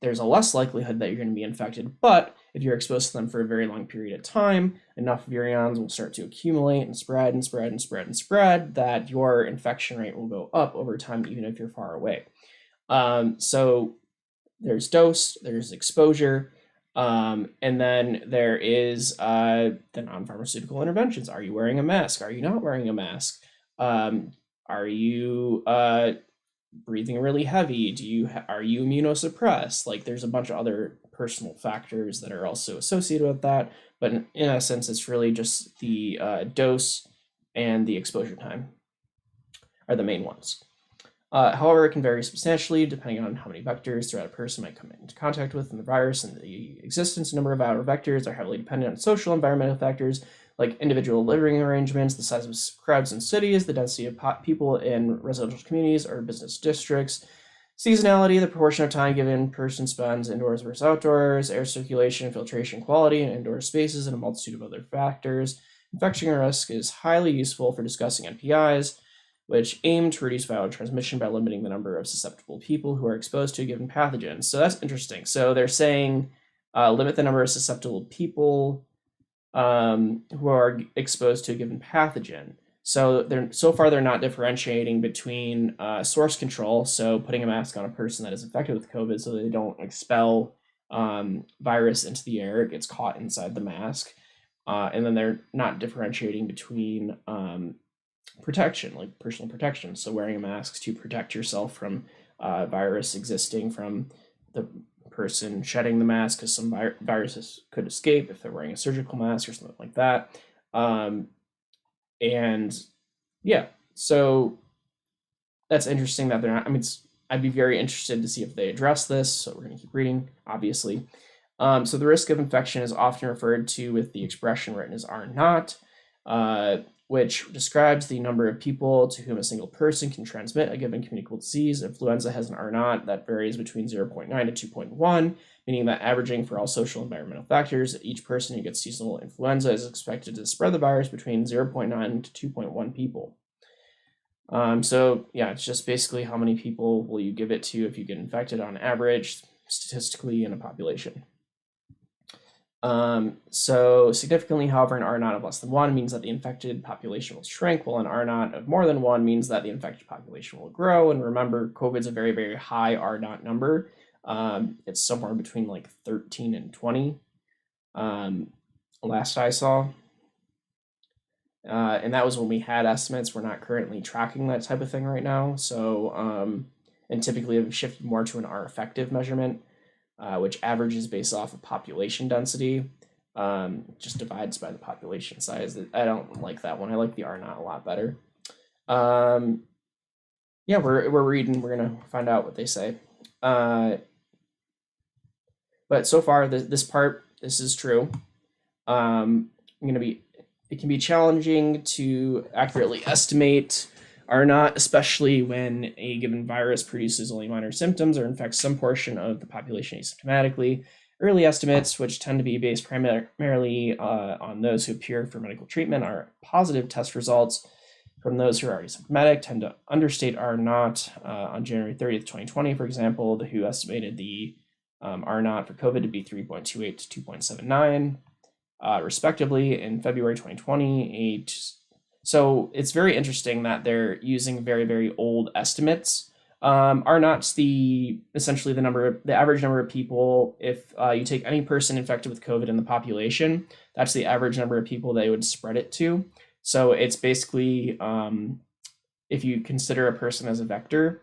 there's a less likelihood that you're going to be infected. But if you're exposed to them for a very long period of time, enough virions will start to accumulate and spread and spread and spread and spread that your infection rate will go up over time, even if you're far away. So there's dose, there's exposure, and then there is the non-pharmaceutical interventions. Are you wearing a mask? Are you not wearing a mask? Are you breathing really heavy? Are you immunosuppressed? Like, there's a bunch of other personal factors that are also associated with that, but in essence, it's really just the dose and the exposure time are the main ones. However, it can vary substantially depending on how many vectors throughout a person might come into contact with in the virus, and the existence and number of viral vectors are heavily dependent on social and environmental factors like individual living arrangements, the size of crowds in cities, the density of people in residential communities or business districts, seasonality, the proportion of time given person spends indoors versus outdoors, air circulation, filtration quality in indoor spaces, and a multitude of other factors. Infection risk is highly useful for discussing NPIs, which aim to reduce viral transmission by limiting the number of susceptible people who are exposed to a given pathogen. So that's interesting. So they're saying limit the number of susceptible people who are exposed to a given pathogen. So they're not differentiating between source control, so putting a mask on a person that is infected with COVID so they don't expel virus into the air, it gets caught inside the mask. And then they're not differentiating between protection, like personal protection. So wearing a mask to protect yourself from virus existing from the person shedding the mask, because some viruses could escape if they're wearing a surgical mask or something like that. And yeah, so that's interesting that they're not, I'd be very interested to see if they address this. So we're going to keep reading, obviously. So the risk of infection is often referred to with the expression written as R naught, which describes the number of people to whom a single person can transmit a given communicable disease. Influenza has an R naught that varies between 0.9 to 2.1, meaning that averaging for all social and environmental factors, each person who gets seasonal influenza is expected to spread the virus between 0.9 to 2.1 people. So yeah, it's just basically how many people will you give it to if you get infected on average, statistically, in a population. So significantly, however, an R naught of less than 1 means that the infected population will shrink, while an R naught of more than 1 means that the infected population will grow. And remember, COVID's a very, very high R naught number. It's somewhere between like 13 and 20, last I saw. And that was when we had estimates. We're not currently tracking that type of thing right now. So, and typically have shifted more to an R effective measurement, which averages based off of population density, just divides by the population size. I don't like that one. I like the R naught a lot better. Yeah, we're reading. We're gonna find out what they say. But so far, this is true. It can be challenging to accurately estimate R naught, especially when a given virus produces only minor symptoms or infects some portion of the population asymptomatically. Early estimates, which tend to be based primarily on those who appear for medical treatment, are positive test results from those who are already symptomatic, tend to understate R naught. On January 30th, 2020, for example, the WHO estimated the R naught for COVID to be 3.28 to 2.79, respectively. In February 2020, so it's very interesting that they're using very, very old estimates. R naught's essentially the average number of people. If you take any person infected with COVID in the population, that's the average number of people they would spread it to. So it's basically, if you consider a person as a vector,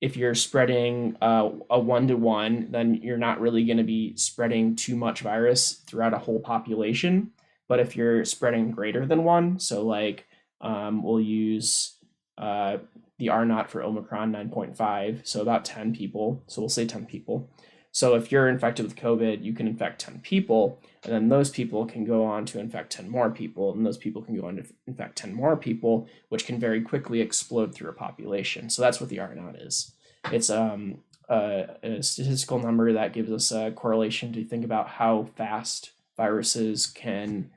if you're spreading a 1-to-1, then you're not really going to be spreading too much virus throughout a whole population. But if you're spreading greater than one, so like we'll use the R naught for Omicron 9.5, so about 10 people. So we'll say 10 people. So if you're infected with COVID, you can infect 10 people, and then those people can go on to infect 10 more people, and those people can go on to infect 10 more people, which can very quickly explode through a population. So that's what the R naught is. It's a statistical number that gives us a correlation to think about how fast viruses can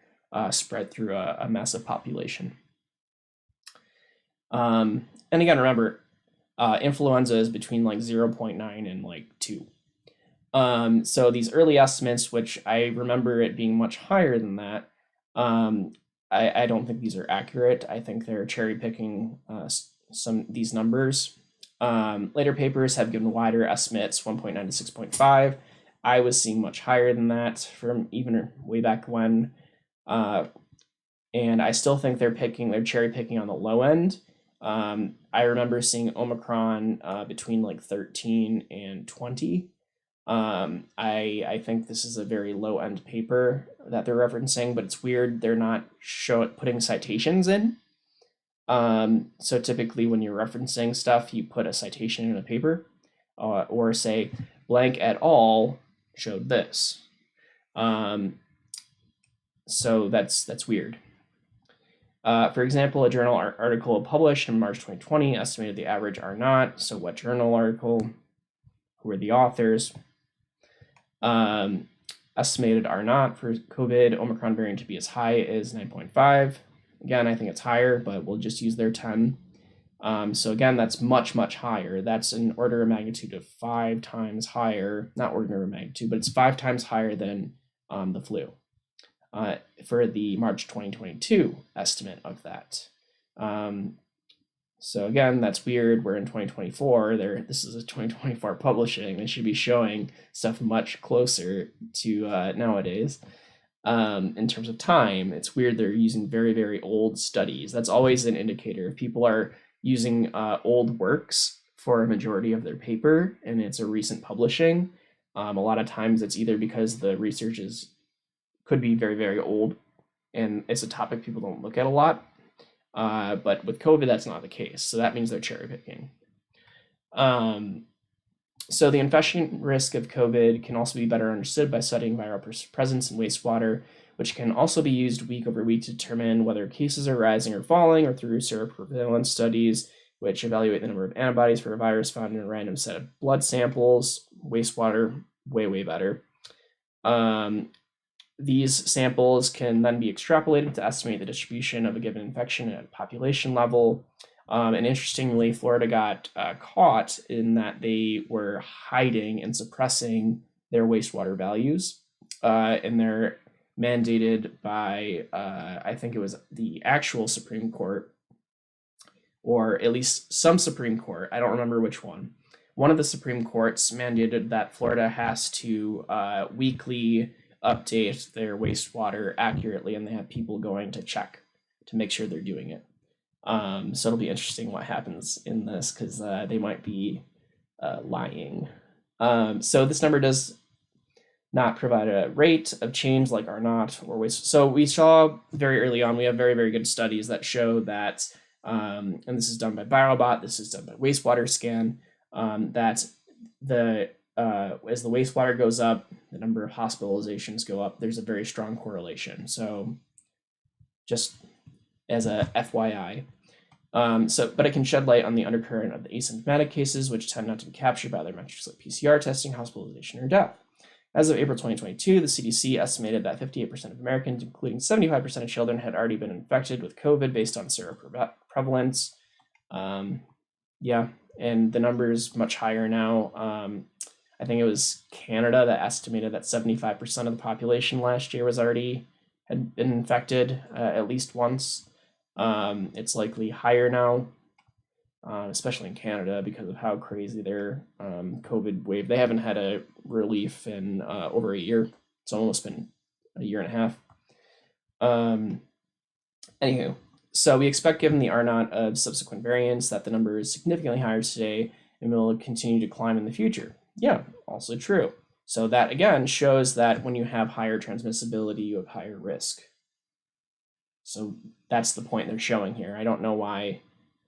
spread through a massive population. And again, remember, influenza is between like 0.9 and like 2. So these early estimates, which I remember it being much higher than that, I don't think these are accurate. I think they're cherry picking these numbers. Later papers have given wider estimates, 1.9 to 6.5. I was seeing much higher than that from even way back when. And I still think they're cherry picking on the low end. I remember seeing Omicron between like 13 and 20. I think this is a very low end paper that they're referencing, but it's weird they're not putting citations in. So typically when you're referencing stuff, you put a citation in a paper, or say blank et al. Showed this. So that's weird. For example, a journal article published in March 2020 estimated the average R naught. So what journal article? Who are the authors? Estimated R naught for COVID Omicron variant to be as high as 9.5. Again, I think it's higher, but we'll just use their 10. So again, that's much, much higher. That's an order of magnitude of 5 times higher, not order of magnitude, but it's 5 times higher than the flu. For the March 2022 estimate of that. So again, that's weird. We're in 2024. This is a 2024 publishing. They should be showing stuff much closer to nowadays. In terms of time, it's weird they're using very, very old studies. That's always an indicator. If people are using old works for a majority of their paper and it's a recent publishing, a lot of times it's either because the research could be very, very old and it's a topic people don't look at a lot. But with COVID, that's not the case. So that means they're cherry picking. So the infection risk of COVID can also be better understood by studying viral presence in wastewater, which can also be used week over week to determine whether cases are rising or falling, or through seroprevalence studies, which evaluate the number of antibodies for a virus found in a random set of blood samples. Wastewater, way, way better. These samples can then be extrapolated to estimate the distribution of a given infection at a population level. And interestingly, Florida got caught in that they were hiding and suppressing their wastewater values. And they're mandated by, I think it was the actual Supreme Court, or at least some Supreme Court. I don't remember which one. One of the Supreme Courts mandated that Florida has to weekly update their wastewater accurately, and they have people going to check to make sure they're doing it. So it'll be interesting what happens in this, because they might be lying. So this number does not provide a rate of change like R naught or waste. So we saw very early on, we have very, very good studies that show that, and this is done by ViralBot, this is done by Wastewater Scan, that as the wastewater goes up, the number of hospitalizations go up. There's a very strong correlation. So just as a FYI. But it can shed light on the undercurrent of the asymptomatic cases, which tend not to be captured by other metrics like PCR testing, hospitalization, or death. As of April 2022, the CDC estimated that 58% of Americans, including 75% of children, had already been infected with COVID based on seroprevalence. Yeah, and the number is much higher now. I think it was Canada that estimated that 75% of the population last year had been infected at least once. It's likely higher now, especially in Canada, because of how crazy their COVID wave. They haven't had a relief in over a year. It's almost been a year and a half. Anywho, so we expect, given the R naught of subsequent variants, that the number is significantly higher today and will continue to climb in the future. Yeah, also true. So that again shows that when you have higher transmissibility, you have higher risk. So that's the point they're showing here. I don't know why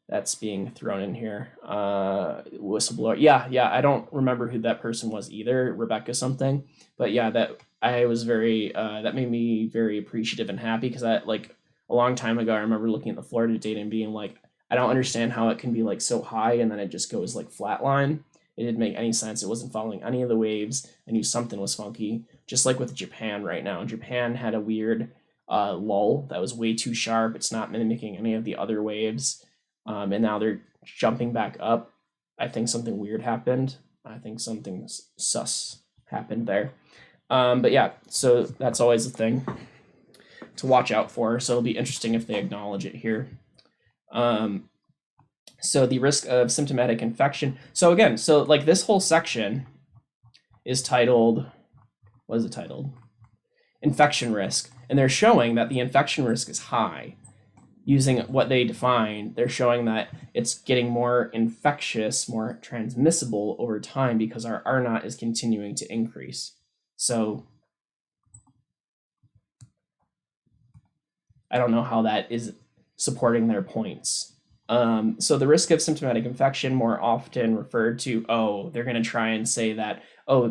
that's being thrown in here. Whistleblower. Yeah. I don't remember who that person was either. Rebecca something. But yeah, that I was very. That made me very appreciative and happy because I like a long time ago. I remember looking at the Florida data and being like, I don't understand how it can be like so high and then it just goes like flatline. It didn't make any sense. It wasn't following any of the waves. I knew something was funky. Just like with Japan right now. Japan had a weird lull that was way too sharp. It's not mimicking any of the other waves. And now they're jumping back up. I think something weird happened. I think something sus happened there. But yeah, so that's always a thing to watch out for. So it'll be interesting if they acknowledge it here. So the risk of symptomatic infection. So again, so like this whole section is titled, what is it titled? Infection risk. And they're showing that the infection risk is high. Using what they define, they're showing that it's getting more infectious, more transmissible over time because our R naught is continuing to increase. So I don't know how that is supporting their points. So the risk of symptomatic infection more often referred to, they're going to try and say that,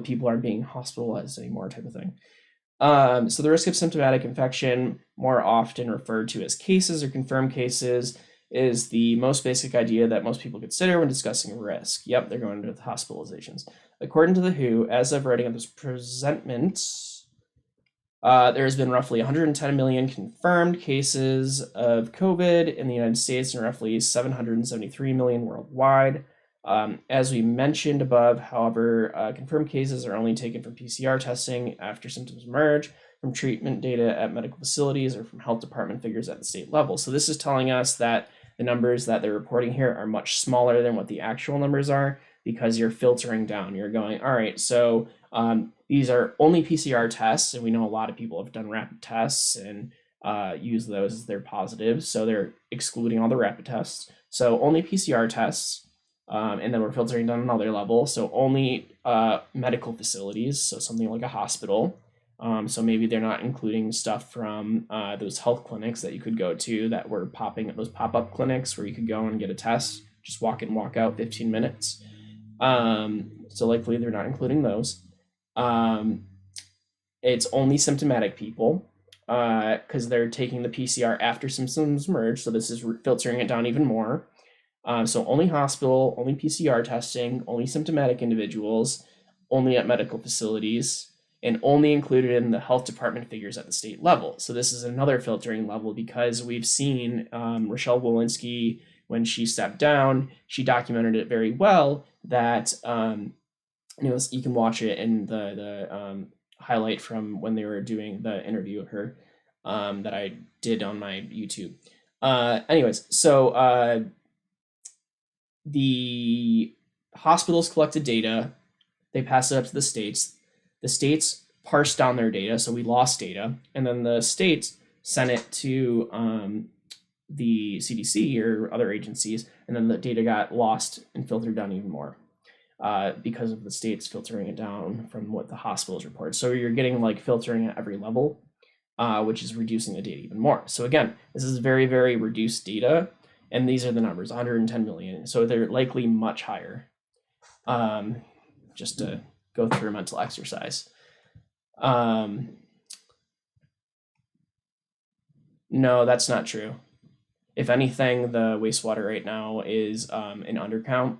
people aren't being hospitalized anymore type of thing. So the risk of symptomatic infection, more often referred to as cases or confirmed cases, is the most basic idea that most people consider when discussing risk. Yep, they're going to the hospitalizations. According to the WHO, as of writing of this presentment, there has been roughly 110 million confirmed cases of COVID in the United States and roughly 773 million worldwide. As we mentioned above, however, confirmed cases are only taken from PCR testing after symptoms emerge, from treatment data at medical facilities, or from health department figures at the state level. So this is telling us that the numbers that they're reporting here are much smaller than what the actual numbers are because you're filtering down. You're going, all right, so these are only PCR tests, and we know a lot of people have done rapid tests and use those as their positives. So they're excluding all the rapid tests. So only PCR tests. And then we're filtering down another level. So only medical facilities, so something like a hospital. So maybe they're not including stuff from those health clinics that you could go to that were popping up, those pop-up clinics where you could go and get a test, just walk in, walk out, 15 minutes. So likely they're not including those. It's only symptomatic people because they're taking the PCR after symptoms emerge. So this is filtering it down even more. So only hospital, only PCR testing, only symptomatic individuals, only at medical facilities, and only included in the health department figures at the state level. So this is another filtering level because we've seen Rochelle Walensky, when she stepped down, she documented it very well that, you can watch it in the highlight from when they were doing the interview of her that I did on my YouTube. The hospitals collected data, they passed it up to the states parsed down their data, so we lost data, and then the states sent it to the CDC or other agencies, and then the data got lost and filtered down even more because of the states filtering it down from what the hospitals report. So you're getting like filtering at every level, which is reducing the data even more. So again, this is very, very reduced data. And these are the numbers, 110 million. So they're likely much higher. Just to go through a mental exercise. No, that's not true. If anything, the wastewater right now is an undercount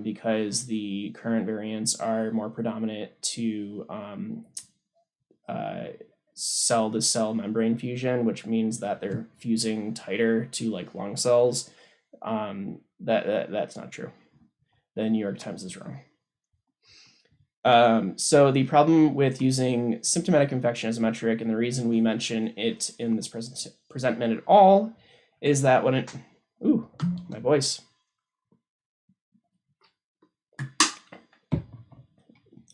because the current variants are more predominant to cell-to-cell membrane fusion, which means that they're fusing tighter to like lung cells. That's not true. The New York Times is wrong. So the problem with using symptomatic infection as a metric, and the reason we mention it in this presentment at all, is that when it, my voice,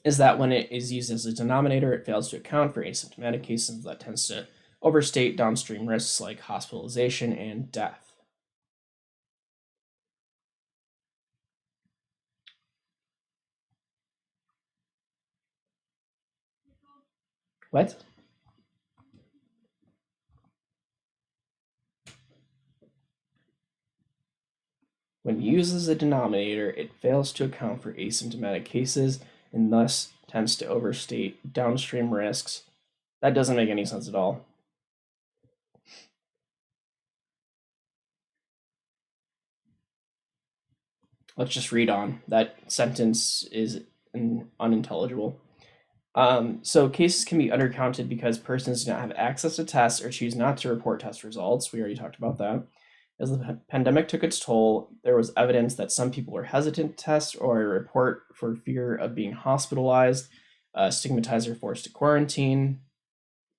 is that when it is used as a denominator, it fails to account for asymptomatic cases that tends to overstate downstream risks like hospitalization and death. What? When used as a denominator, it fails to account for asymptomatic cases and thus tends to overstate downstream risks. That doesn't make any sense at all. Let's just read on. That sentence is unintelligible. So cases can be undercounted because persons do not have access to tests or choose not to report test results. We already talked about that. As the pandemic took its toll, there was evidence that some people were hesitant to test or report for fear of being hospitalized, stigmatized, or forced to quarantine.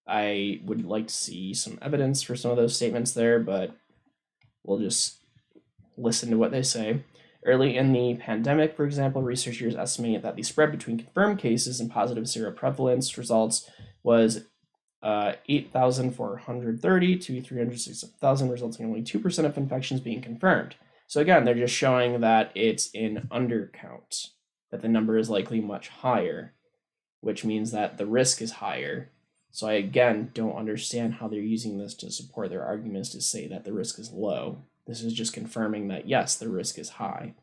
I would like to see some evidence for some of those statements there, but we'll just listen to what they say. Early in the pandemic, for example, researchers estimated that the spread between confirmed cases and positive seroprevalence results was 8,430 to 306,000, resulting in only 2% of infections being confirmed. So again, they're just showing that it's in undercount, that the number is likely much higher, which means that the risk is higher. So I, again, don't understand how they're using this to support their arguments to say that the risk is low. This is just confirming that, yes, the risk is high.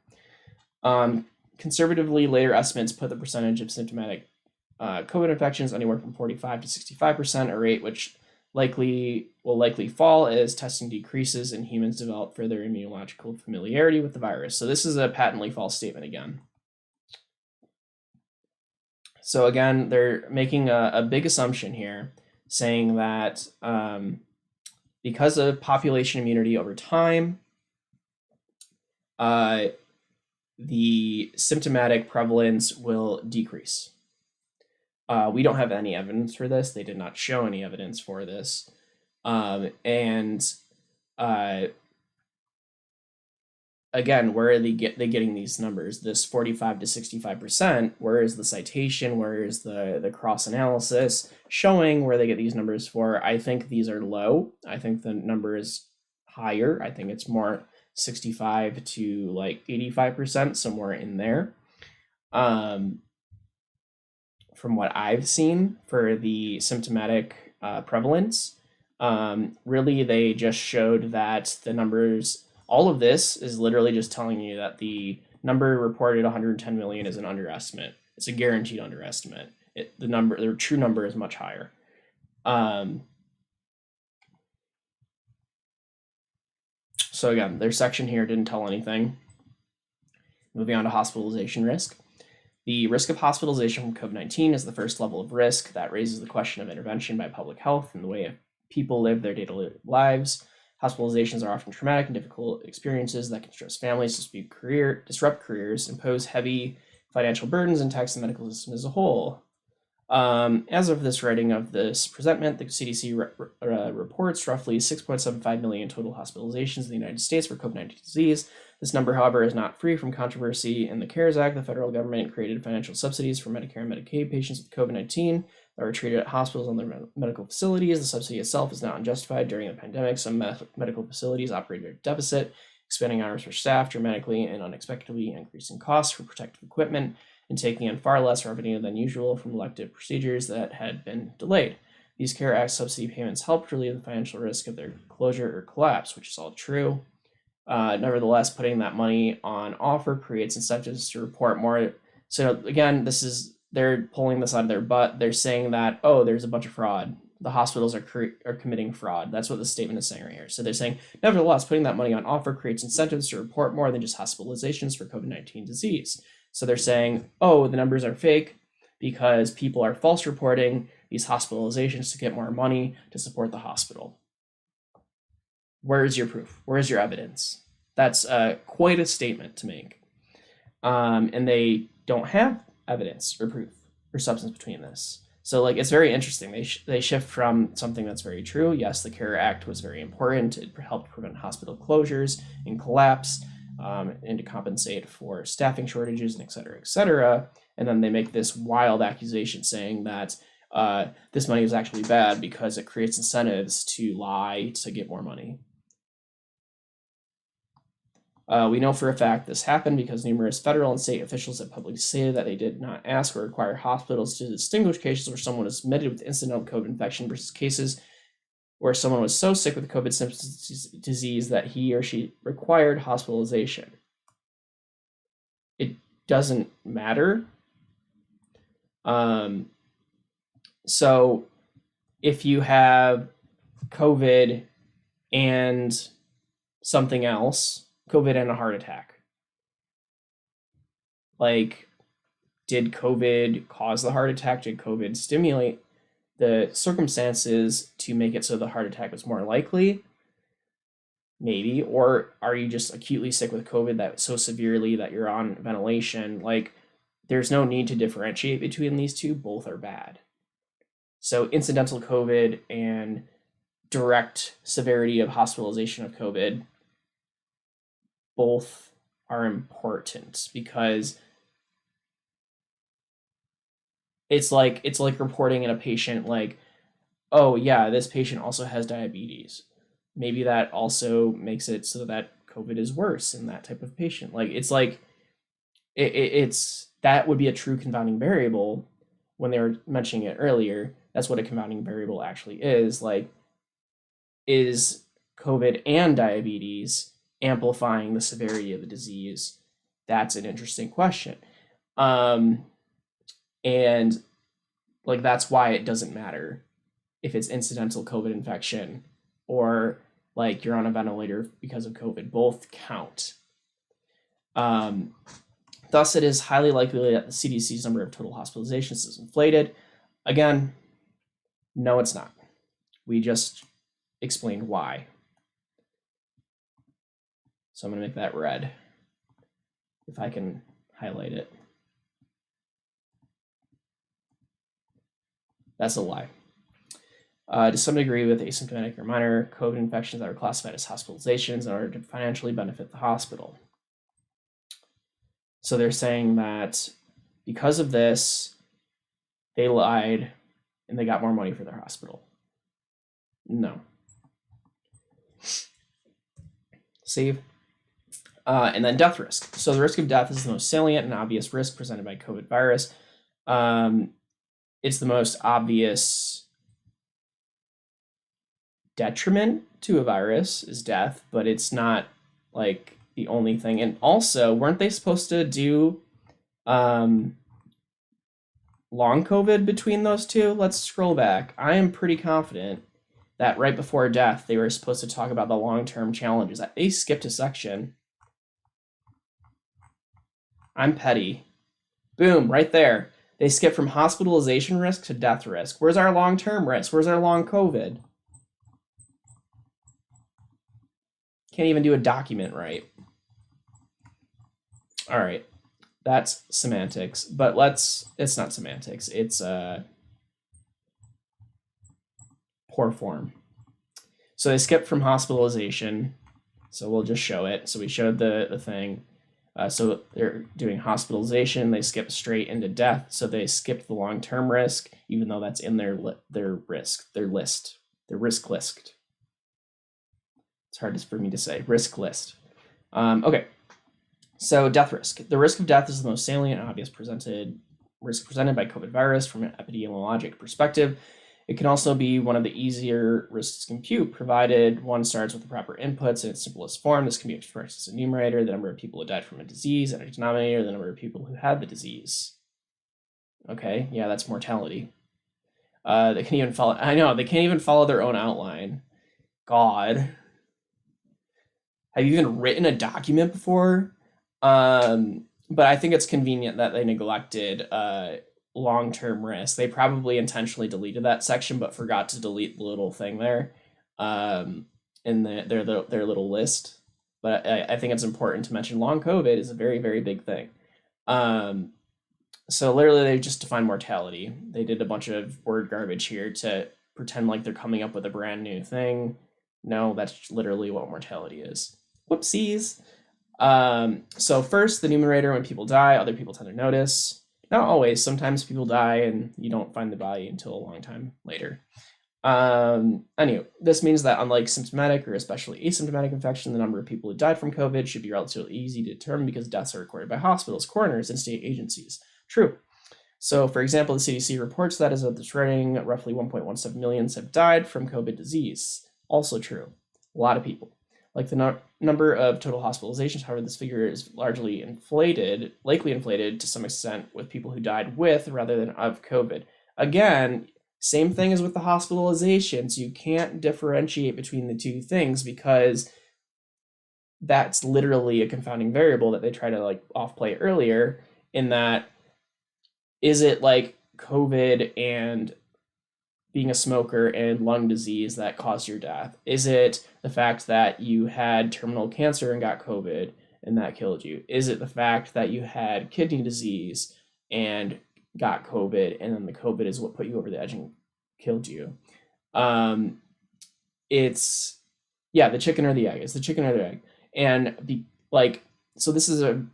Conservatively, later estimates put the percentage of symptomatic COVID infections anywhere from 45 to 65%, a rate which will likely fall as testing decreases and humans develop further immunological familiarity with the virus. So this is a patently false statement again. So again, they're making a big assumption here, saying that because of population immunity over time, the symptomatic prevalence will decrease. We don't have any evidence for this. They did not show any evidence for this. Again, where are they getting these numbers? This 45 to 65%, where is the citation? Where is the cross analysis showing where they get these numbers for? I think these are low. I think the number is higher. I think it's more 65 to like 85%, somewhere in there. From what I've seen for the symptomatic prevalence, really they just showed that the numbers, all of this is literally just telling you that the number reported 110 million is an underestimate. It's a guaranteed underestimate. The true number is much higher. So again, their section here didn't tell anything. Moving on to hospitalization risk. The risk of hospitalization from COVID-19 is the first level of risk that raises the question of intervention by public health in the way people live their daily lives. Hospitalizations are often traumatic and difficult experiences that can stress families, disrupt careers, impose heavy financial burdens, and tax the medical system as a whole. As of this writing of this presentment, the CDC reports roughly 6.75 million total hospitalizations in the United States for COVID-19 disease. This number, however, is not free from controversy. In the CARES Act, the federal government created financial subsidies for Medicare and Medicaid patients with COVID-19 that were treated at hospitals and their medical facilities. The subsidy itself is not unjustified. During the pandemic, some medical facilities operated at a deficit, expanding hours for staff dramatically and unexpectedly increasing costs for protective equipment and taking in far less revenue than usual from elective procedures that had been delayed. These CARE Act subsidy payments helped relieve the financial risk of their closure or collapse, which is all true. Nevertheless, putting that money on offer creates incentives to report more. So again, they're pulling this out of their butt. They're saying that, oh, there's a bunch of fraud. The hospitals are committing fraud. That's what the statement is saying right here. So they're saying, nevertheless, putting that money on offer creates incentives to report more than just hospitalizations for COVID-19 disease. So they're saying, oh, the numbers are fake because people are false reporting these hospitalizations to get more money to support the hospital. Where is your proof? Where is your evidence? That's quite a statement to make. And they don't have evidence or proof or substance between this. So it's very interesting. They shift from something that's very true. Yes, the CARE Act was very important. It helped prevent hospital closures and collapse, and to compensate for staffing shortages, and et cetera, and then they make this wild accusation saying that this money is actually bad because it creates incentives to lie to get more money. We know for a fact this happened because numerous federal and state officials have publicly stated that they did not ask or require hospitals to distinguish cases where someone was admitted with incidental COVID infection versus cases where someone was so sick with COVID symptoms disease that he or she required hospitalization. It doesn't matter. So if you have COVID and something else, COVID and a heart attack, like, did COVID cause the heart attack? Did COVID stimulate the circumstances to make it so the heart attack was more likely? Maybe. Or are you just acutely sick with COVID that so severely that you're on ventilation? Like, there's no need to differentiate between these two. Both are bad. So incidental COVID and direct severity of hospitalization of COVID, both are important, because it's like reporting in a patient like, oh yeah, this patient also has diabetes. Maybe that also makes it so that COVID is worse in that type of patient. Like, it's like it's that would be a true confounding variable when they were mentioning it earlier. That's what a confounding variable actually is. Like, is COVID and diabetes amplifying the severity of the disease? That's an interesting question. And like, that's why it doesn't matter if it's incidental COVID infection or like you're on a ventilator because of COVID. Both count. Thus, it is highly likely that the CDC's number of total hospitalizations is inflated. Again, no, it's not. We just explained why. So I'm going to make that red, if I can highlight it. That's a lie. To some degree, with asymptomatic or minor COVID infections that are classified as hospitalizations in order to financially benefit the hospital. So they're saying that because of this, they lied and they got more money for their hospital. No. Save. And then death risk. So the risk of death is the most salient and obvious risk presented by COVID virus. It's the most obvious detriment to a virus is death, but it's not like the only thing. And also, weren't they supposed to do long COVID between those two? Let's scroll back. I am pretty confident that right before death, they were supposed to talk about the long-term challenges. They skipped a section. I'm petty. Boom, right there. They skipped from hospitalization risk to death risk. Where's our long-term risk? Where's our long COVID? Can't even do a document right. All right, that's semantics, but it's not semantics. It's poor form. So they skipped from hospitalization. So we'll just show it. So we showed the thing. So they're doing hospitalization. They skipped straight into death. So they skipped the long-term risk, even though that's in their risk list. It's hard for me to say. Risk list. Okay. So death risk. The risk of death is the most salient and obvious risk presented by COVID virus from an epidemiologic perspective. It can also be one of the easier risks to compute, provided one starts with the proper inputs in its simplest form. This can be expressed as a numerator, the number of people who died from a disease, and a denominator, the number of people who had the disease. Okay, yeah, that's mortality. They can even follow. I know they can't even follow their own outline. God, have you even written a document before? But I think it's convenient that they neglected long-term risk. They probably intentionally deleted that section, but forgot to delete the little thing there in their little list. But I think it's important to mention long COVID is a very, very big thing. So literally they just defined mortality. They did a bunch of word garbage here to pretend like they're coming up with a brand new thing. No, that's literally what mortality is. Whoopsies. So first, the numerator, when people die, other people tend to notice. Not always. Sometimes people die and you don't find the body until a long time later. Anyway, this means that unlike symptomatic or especially asymptomatic infection, the number of people who died from COVID should be relatively easy to determine because deaths are recorded by hospitals, coroners, and state agencies. True. So, for example, the CDC reports that as of this writing, roughly 1.17 million have died from COVID disease. Also true. A lot of people. Like the number of total hospitalizations, however, this figure is largely inflated, likely inflated to some extent with people who died with rather than of COVID. Again, same thing as with the hospitalizations. You can't differentiate between the two things because that's literally a confounding variable that they try to like off play earlier, in that is it like COVID and being a smoker and lung disease that caused your death? Is it the fact that you had terminal cancer and got COVID and that killed you? Is it the fact that you had kidney disease and got COVID and then the COVID is what put you over the edge and killed you? It's the chicken or the egg. It's the chicken or the egg. And so this is a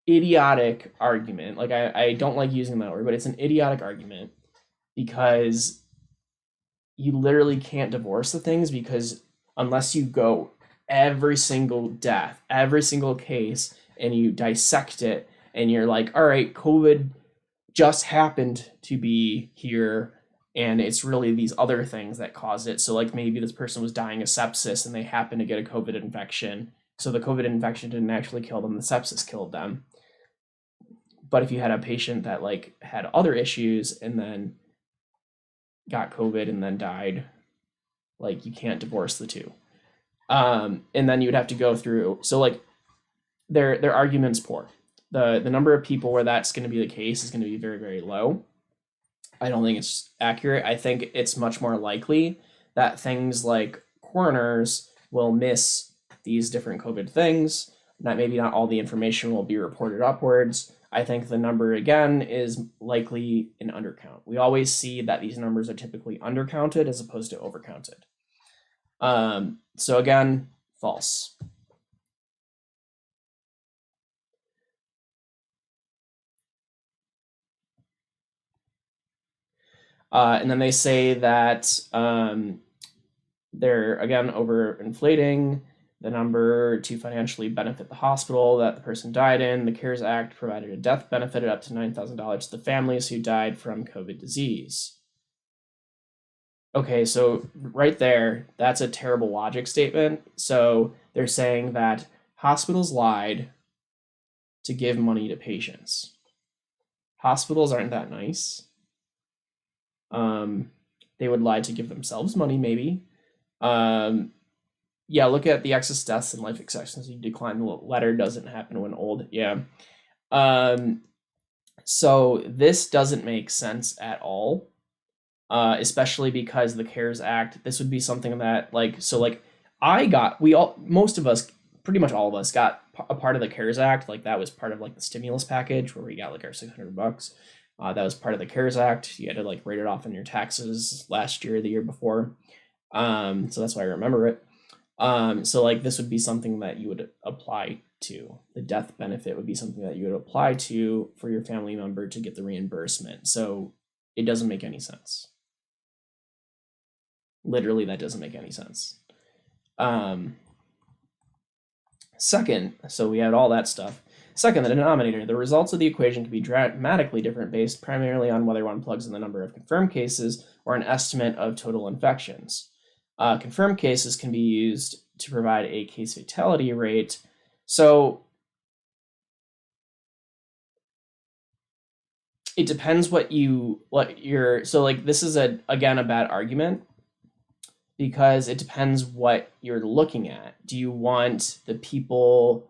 idiotic argument. Like I don't like using that word, but it's an idiotic argument because you literally can't divorce the things, because unless you go every single death, every single case, and you dissect it and you're like, all right, COVID just happened to be here and it's really these other things that caused it. So like maybe this person was dying of sepsis and they happened to get a COVID infection. So the COVID infection didn't actually kill them, the sepsis killed them. But if you had a patient that like had other issues and then got COVID and then died, like you can't divorce the two. And then you would have to go through. So like their argument's poor. The number of people where that's going to be the case is going to be very, very low. I don't think it's accurate. I think it's much more likely that things like coroners will miss these different COVID things, that maybe not all the information will be reported upwards. I think the number, again, is likely an undercount. We always see that these numbers are typically undercounted as opposed to overcounted. So again, false. And then they say that they're, again, overinflating the number to financially benefit the hospital that the person died in. The CARES Act provided a death benefit up to $9,000 to the families who died from COVID disease. Okay, so right there, that's a terrible logic statement. So they're saying that hospitals lied to give money to patients. Hospitals aren't that nice. They would lie to give themselves money, maybe. Yeah, look at the excess deaths and life expectancy decline. The letter doesn't happen when old. Yeah. So this doesn't make sense at all, especially because the CARES Act, this would be something that most of us, pretty much all of us got a part of the CARES Act. Like that was part of like the stimulus package where we got like our $600. That was part of the CARES Act. You had to like write it off on your taxes last year, the year before. So that's why I remember it. So like this would be something that you would apply to. The death benefit would be something that you would apply to for your family member to get the reimbursement. So it doesn't make any sense. Literally, that doesn't make any sense. Second, so we had all that stuff. Second, the denominator. The results of the equation can be dramatically different based primarily on whether one plugs in the number of confirmed cases or an estimate of total infections. Confirmed cases can be used to provide a case fatality rate. So it depends so like this is again a bad argument because it depends what you're looking at. Do you want the people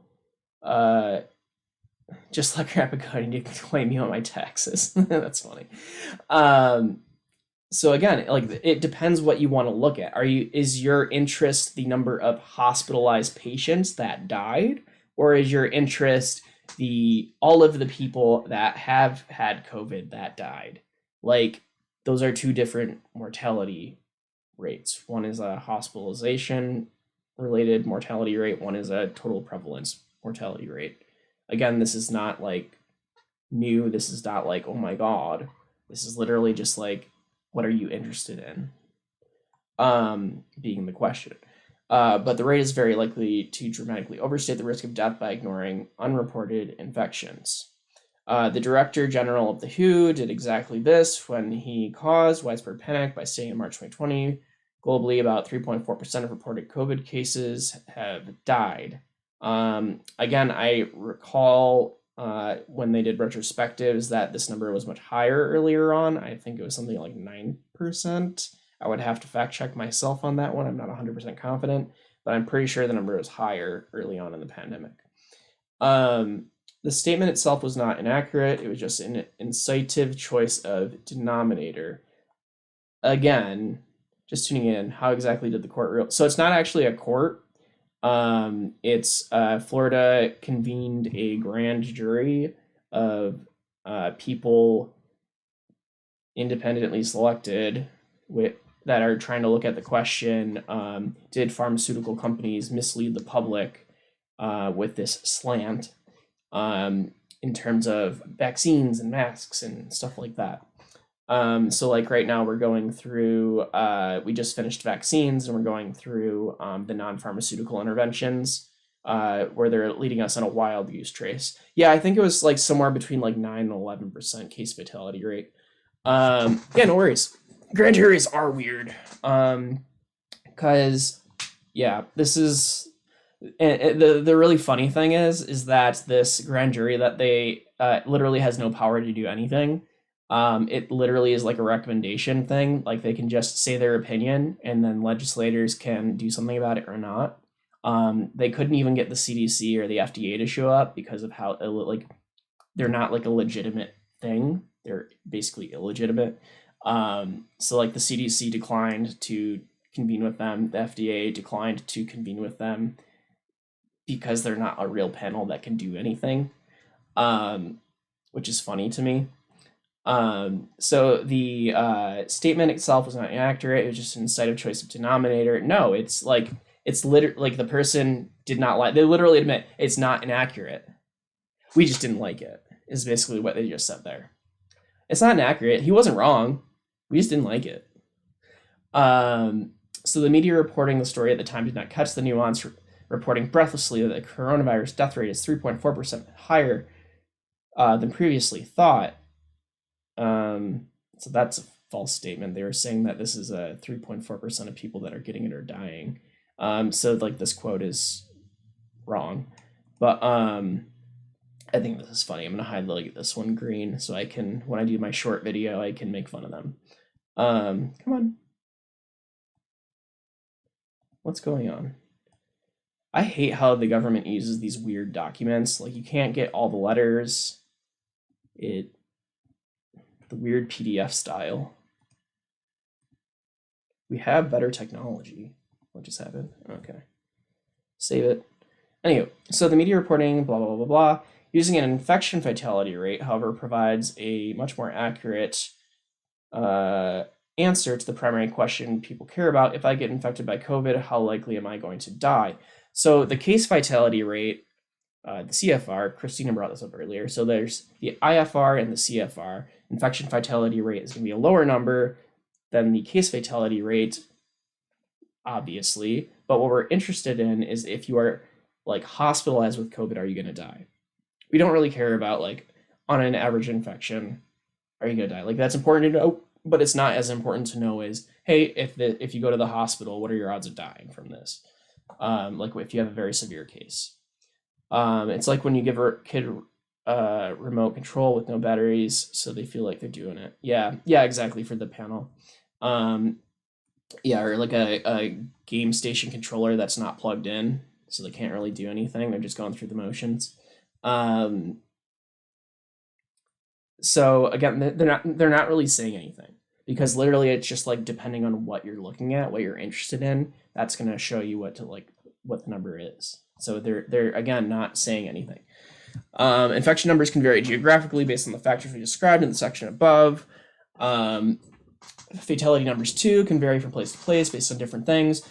just like crap going to claim you on my taxes? That's funny. So again, like it depends what you want to look at. Is your interest the number of hospitalized patients that died, or is your interest all of the people that have had COVID that died? Like those are two different mortality rates. One is a hospitalization related mortality rate, one is a total prevalence mortality rate. Again, this is not like new. This is not like, oh my God. This is literally just like what are you interested in? Being the question. But the rate is very likely to dramatically overstate the risk of death by ignoring unreported infections. The Director General of the WHO did exactly this when he caused widespread panic by saying in March 2020, globally about 3.4% of reported COVID cases have died. Again, I recall when they did retrospectives that this number was much higher earlier on. I think it was something like 9%. I would have to fact check myself on that one. I'm not 100% confident, but I'm pretty sure the number was higher early on in the pandemic. The statement itself was not inaccurate. It was just an incisive choice of denominator. Again, just tuning in, how exactly did the court rule? So it's not actually a court. It's Florida convened a grand jury of people independently selected that are trying to look at the question, did pharmaceutical companies mislead the public with this slant in terms of vaccines and masks and stuff like that. So like right now we're going through, we just finished vaccines and we're going through the non-pharmaceutical interventions where they're leading us on a wild goose chase. Yeah, I think it was like somewhere between like 9 and 11% case fatality rate. Yeah, no worries. Grand juries are weird. Because yeah, this is the really funny thing is that this grand jury that they literally has no power to do anything. It literally is like a recommendation thing. Like they can just say their opinion and then legislators can do something about it or not. They couldn't even get the CDC or the FDA to show up because of how like they're not like a legitimate thing. They're basically illegitimate. So like the CDC declined to convene with them. The FDA declined to convene with them because they're not a real panel that can do anything, which is funny to me. So the statement itself was not inaccurate. It was just an incisive choice of denominator. No, it's literally like the person did not like. They literally admit it's not inaccurate. We just didn't like it. Is basically what they just said there. It's not inaccurate. He wasn't wrong. We just didn't like it. So the media reporting the story at the time did not catch the nuance, reporting breathlessly that the coronavirus death rate is 3.4% higher than previously thought. So that's a false statement. They were saying that this is 3.4% of people that are getting it are dying. So like this quote is wrong, but I think this is funny. I'm gonna hide like this one green so I can, when I do my short video, I can make fun of them. Come on. What's going on? I hate how the government uses these weird documents. Like you can't get all the letters. The weird PDF style. We have better technology. What just happened? Okay. Save it. Anyway, so the media reporting, blah, blah, blah, blah. Using an infection fatality rate, however, provides a much more accurate answer to the primary question people care about. If I get infected by COVID, how likely am I going to die? So the case fatality rate, the CFR, Christina brought this up earlier. So there's the IFR and the CFR. Infection fatality rate is going to be a lower number than the case fatality rate, obviously. But what we're interested in is if you are like hospitalized with COVID, are you going to die? We don't really care about like on an average infection, are you going to die? Like that's important to know, but it's not as important to know as, hey, if you go to the hospital, what are your odds of dying from this? Like if you have a very severe case. It's like when you give a kid remote control with no batteries, so they feel like they're doing it. Yeah, exactly, for the panel. Yeah, or like a game station controller that's not plugged in, so they can't really do anything. They're just going through the motions. So again, they're not really saying anything because literally it's just like depending on what you're looking at, what you're interested in, that's going to show you what the number is. So they're again not saying anything. Infection numbers can vary geographically based on the factors we described in the section above. Fatality numbers too can vary from place to place based on different things.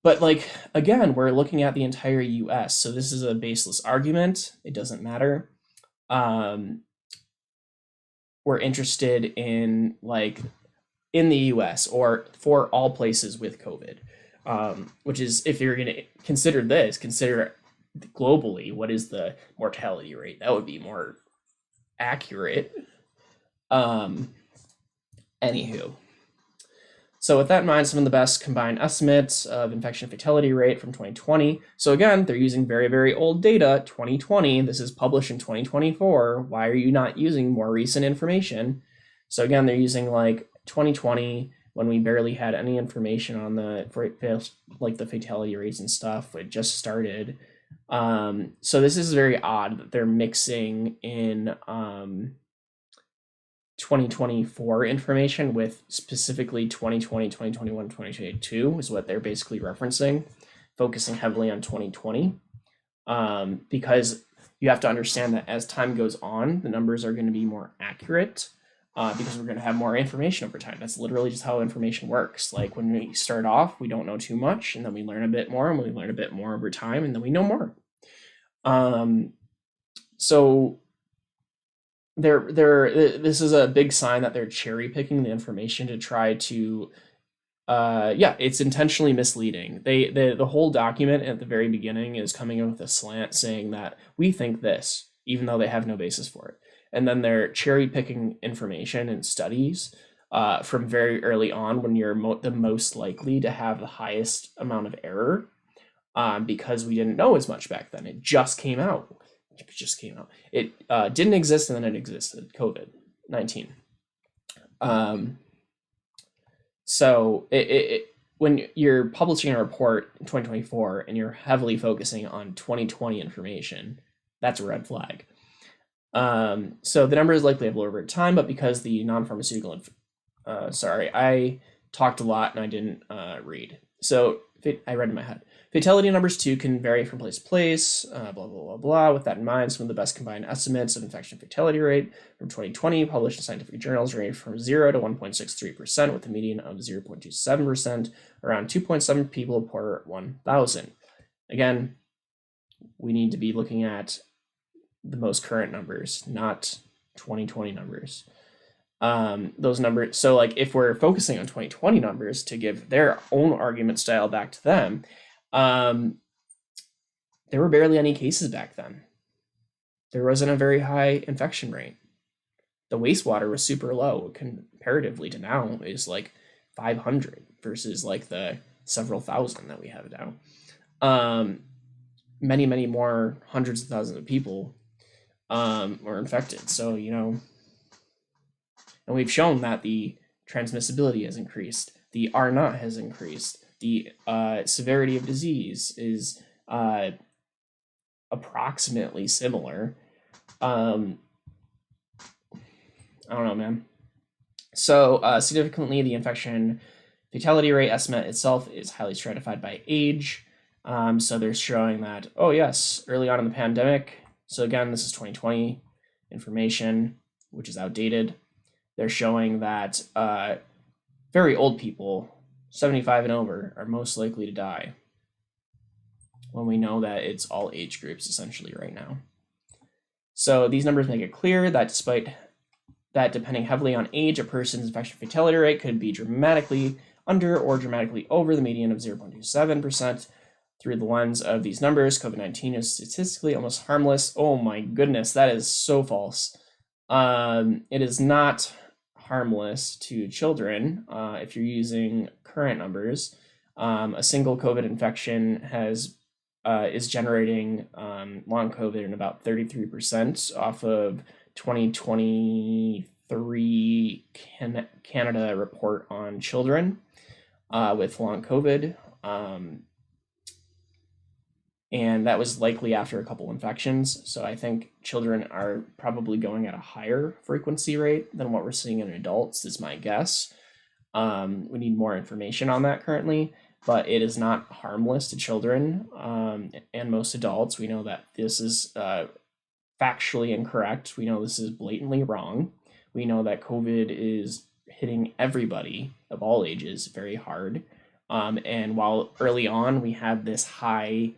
But like, again, we're looking at the entire US. So this is a baseless argument. It doesn't matter. We're interested in like in the US or for all places with COVID, which is, if you're going to consider globally, what is the mortality rate? That would be more accurate. Anywho. So with that in mind, some of the best combined estimates of infection fatality rate from 2020. So again, they're using very, very old data, 2020. This is published in 2024. Why are you not using more recent information? So again, they're using like 2020 when we barely had any information on the fatality rates and stuff. It just started. So this is very odd that they're mixing in 2024 information with specifically 2020, 2021, 2022 is what they're basically referencing, focusing heavily on 2020, because you have to understand that as time goes on, the numbers are going to be more accurate, because we're going to have more information over time. That's literally just how information works. Like when we start off, we don't know too much, and then we learn a bit more, and we learn a bit more over time, and then we know more. So this is a big sign that they're cherry picking the information to try to it's intentionally misleading. The whole document at the very beginning is coming in with a slant saying that we think this, even though they have no basis for it. And then they're cherry picking information and studies from very early on when you're the most likely to have the highest amount of error, because we didn't know as much back then. It just came out. It didn't exist, and then it existed. COVID-19. So when you're publishing a report in 2024 and you're heavily focusing on 2020 information, that's a red flag. So the number is likely to blow over time, but because the non-pharmaceutical, I talked a lot and I didn't read. So I read in my head. Fatality numbers too can vary from place to place, blah, blah, blah, blah. With that in mind, some of the best combined estimates of infection fatality rate from 2020 published in scientific journals range from 0 to 1.63%, with a median of 0.27%, around 2.7 people per 1,000. Again, we need to be looking at the most current numbers, not 2020 numbers. Those numbers, so like if we're focusing on 2020 numbers to give their own argument style back to them, there were barely any cases back then. There wasn't a very high infection rate. The wastewater was super low comparatively to now is like 500 versus like the several thousand that we have now. Many, many more hundreds of thousands of people were infected. So, and we've shown that the transmissibility has increased. The R naught has increased. The severity of disease is approximately similar. I don't know, man. So significantly, the infection fatality rate estimate itself is highly stratified by age. So they're showing that, oh yes, early on in the pandemic. So again, this is 2020 information, which is outdated. They're showing that very old people, 75 and over, are most likely to die, when we know that it's all age groups essentially right now. So these numbers make it clear that despite that, depending heavily on age, a person's infection fatality rate could be dramatically under or dramatically over the median of 0.27%. Through the lens of these numbers, COVID-19 is statistically almost harmless. Oh my goodness, that is so false. It is not harmless to children if you're using current numbers. A single COVID infection is generating long COVID in about 33% off of 2023 Canada report on children with long COVID. And that was likely after a couple infections. So I think children are probably going at a higher frequency rate than what we're seeing in adults, is my guess. We need more information on that currently, but it is not harmless to children and most adults. We know that this is factually incorrect. We know this is blatantly wrong. We know that COVID is hitting everybody of all ages very hard. And while early on we had this high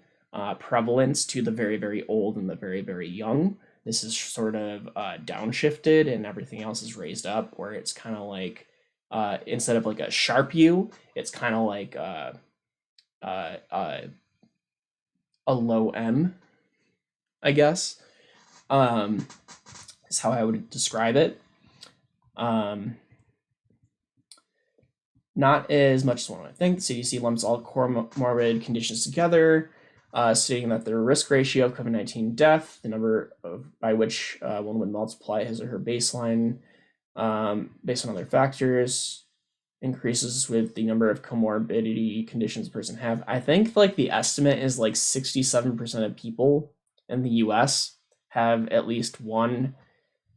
prevalence to the very, very old and the very, very young, this is sort of downshifted and everything else is raised up, where it's kind of like instead of like a sharp U, it's kind of like a low M, I guess, is how I would describe it. Not as much as one would think. The CDC lumps all comorbid conditions together, stating that the risk ratio of COVID-19 death, the number by which one would multiply his or her baseline based on other factors, increases with the number of comorbidity conditions a person have. I think like the estimate is like 67% of people in the US have at least one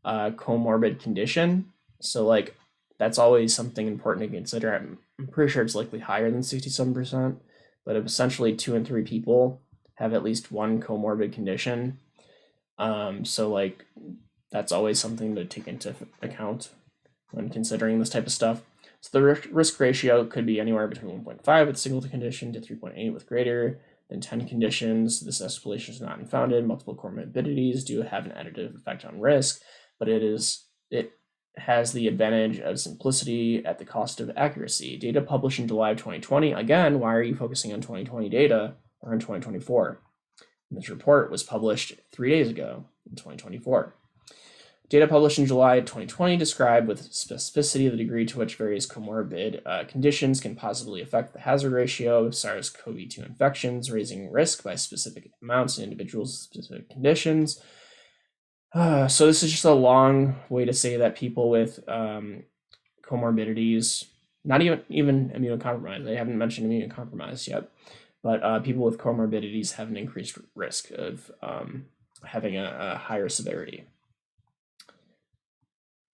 comorbid condition. So like that's always something important to consider. I'm pretty sure it's likely higher than 67%, but essentially 2 in 3 people have at least one comorbid condition. So like that's always something to take into account when considering this type of stuff. So the risk ratio could be anywhere between 1.5 with single condition to 3.8 with greater than 10 conditions. This escalation is not unfounded. Multiple comorbidities do have an additive effect on risk, but it has the advantage of simplicity at the cost of accuracy. Data published in July of 2020. Again, why are you focusing on 2020 data or in 2024? And this report was published 3 days ago in 2024. Data published in July 2020 describe with specificity the degree to which various comorbid conditions can positively affect the hazard ratio of SARS-CoV-2 infections, raising risk by specific amounts in individuals' specific conditions. So this is just a long way to say that people with comorbidities, not even immunocompromised, I haven't mentioned immunocompromised yet, but people with comorbidities have an increased risk of having a higher severity.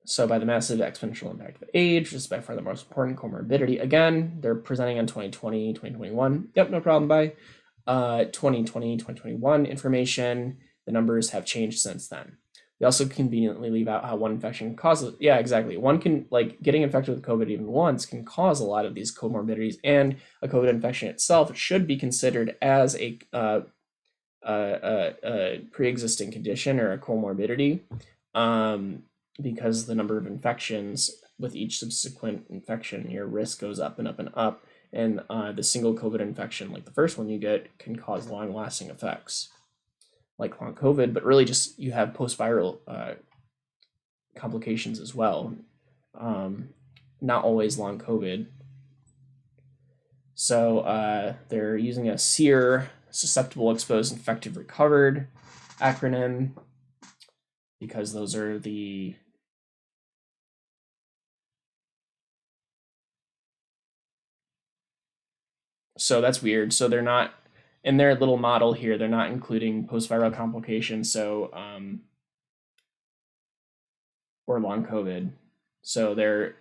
So by the massive exponential impact of age, this is by far the most important comorbidity. Again, they're presenting on 2020, 2021. Yep, no problem, bye. 2020, 2021 information. The numbers have changed since then. We also conveniently leave out how one infection causes, yeah, exactly. One can, like, getting infected with COVID even once can cause a lot of these comorbidities, and a COVID infection itself should be considered as a pre-existing condition or a comorbidity, because the number of infections with each subsequent infection, your risk goes up and up and up, and the single COVID infection, like the first one you get, can cause long-lasting effects, like long COVID, but really just you have post-viral complications as well. Not always long COVID. So they're using a SEER, susceptible, exposed, infected, recovered acronym, because those are the so that's weird. So they're not in their little model here, they're not including post-viral complications, so or long COVID. So their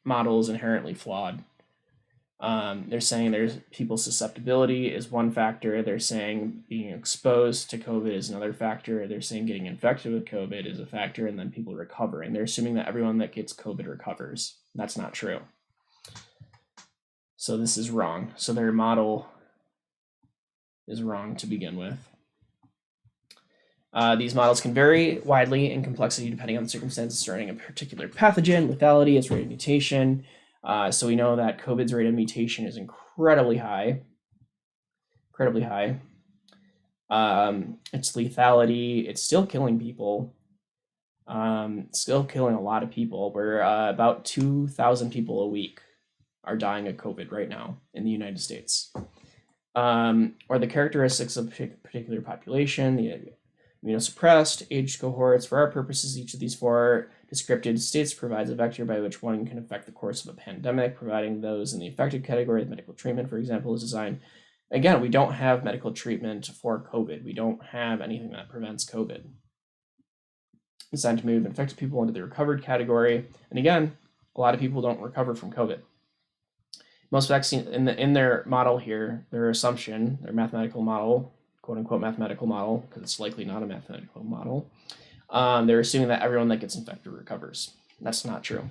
model is inherently flawed. They're saying there's people's susceptibility is one factor. They're saying being exposed to COVID is another factor. They're saying getting infected with COVID is a factor, and then people recovering. They're assuming that everyone that gets COVID recovers. That's not true. So this is wrong. So their model is wrong to begin with. These models can vary widely in complexity depending on the circumstances surrounding a particular pathogen, lethality, its rate of mutation. So we know that COVID's rate of mutation is incredibly high. Its lethality, it's still killing people. Still killing a lot of people. We're about 2,000 people a week are dying of COVID right now in the United States. Or the characteristics of a particular population, the immunosuppressed, age cohorts. For our purposes, each of these 4 descriptive states provides a vector by which one can affect the course of a pandemic, providing those in the affected category of medical treatment, for example, is designed. Again, we don't have medical treatment for COVID. We don't have anything that prevents COVID. It's designed to move infected people into the recovered category. And again, a lot of people don't recover from COVID. Most vaccines in their model here, their assumption, their mathematical model, quote unquote mathematical model, because it's likely not a mathematical model, they're assuming that everyone that gets infected recovers. That's not true.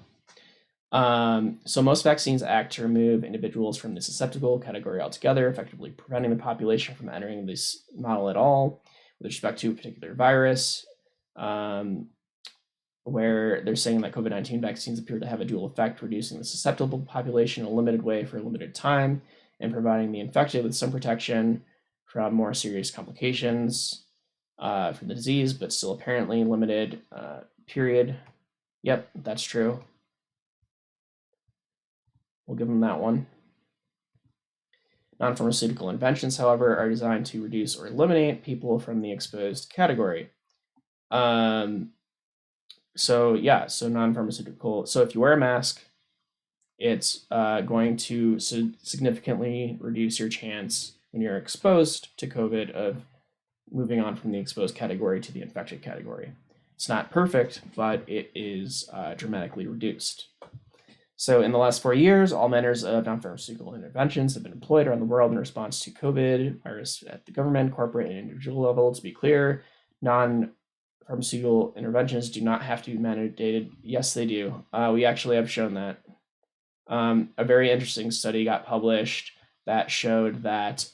So most vaccines act to remove individuals from the susceptible category altogether, effectively preventing the population from entering this model at all with respect to a particular virus. where they're saying that COVID-19 vaccines appear to have a dual effect, reducing the susceptible population in a limited way for a limited time and providing the infected with some protection from more serious complications from the disease, but still apparently limited period. Yep, that's true. We'll give them that one. Non-pharmaceutical inventions, however, are designed to reduce or eliminate people from the exposed category. So non-pharmaceutical. So if you wear a mask, it's going to significantly reduce your chance when you're exposed to COVID of moving on from the exposed category to the infected category. It's not perfect, but it is dramatically reduced. So in the last 4 years, all manners of non-pharmaceutical interventions have been employed around the world in response to COVID virus at the government, corporate, and individual level. To be clear, non-pharmaceutical interventions do not have to be mandated. Yes, they do. We actually have shown that. A very interesting study got published that showed that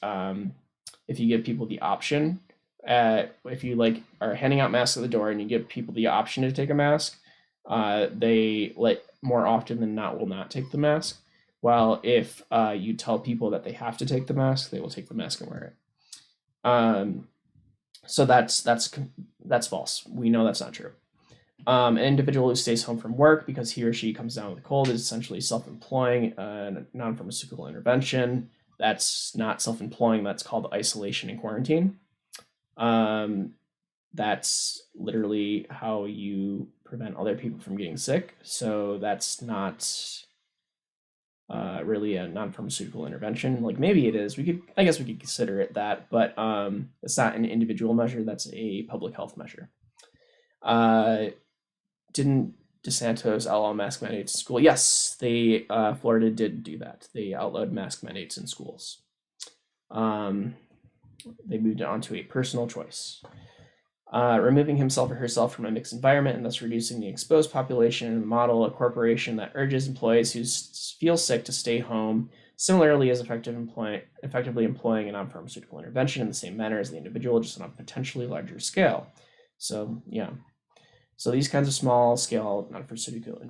if you give people the option, if you are handing out masks at the door and you give people the option to take a mask, they more often than not will not take the mask. While if you tell people that they have to take the mask, they will take the mask and wear it. So that's false. We know that's not true. An individual who stays home from work because he or she comes down with a cold is essentially self-employing a non-pharmaceutical intervention. That's not self-employing. That's called isolation and quarantine. That's literally how you prevent other people from getting sick. So that's not really a non-pharmaceutical intervention. Like maybe it is. I guess we could consider it that, but it's not an individual measure. That's a public health measure. Didn't DeSantis outlaw mask mandates in school? Yes, Florida did do that. They outlawed mask mandates in schools. They moved it on to a personal choice. Removing himself or herself from a mixed environment and thus reducing the exposed population and model a corporation that urges employees who feel sick to stay home, similarly as effectively employing a non-pharmaceutical intervention in the same manner as the individual, just on a potentially larger scale. So yeah. So these kinds of small-scale non-pharmaceutical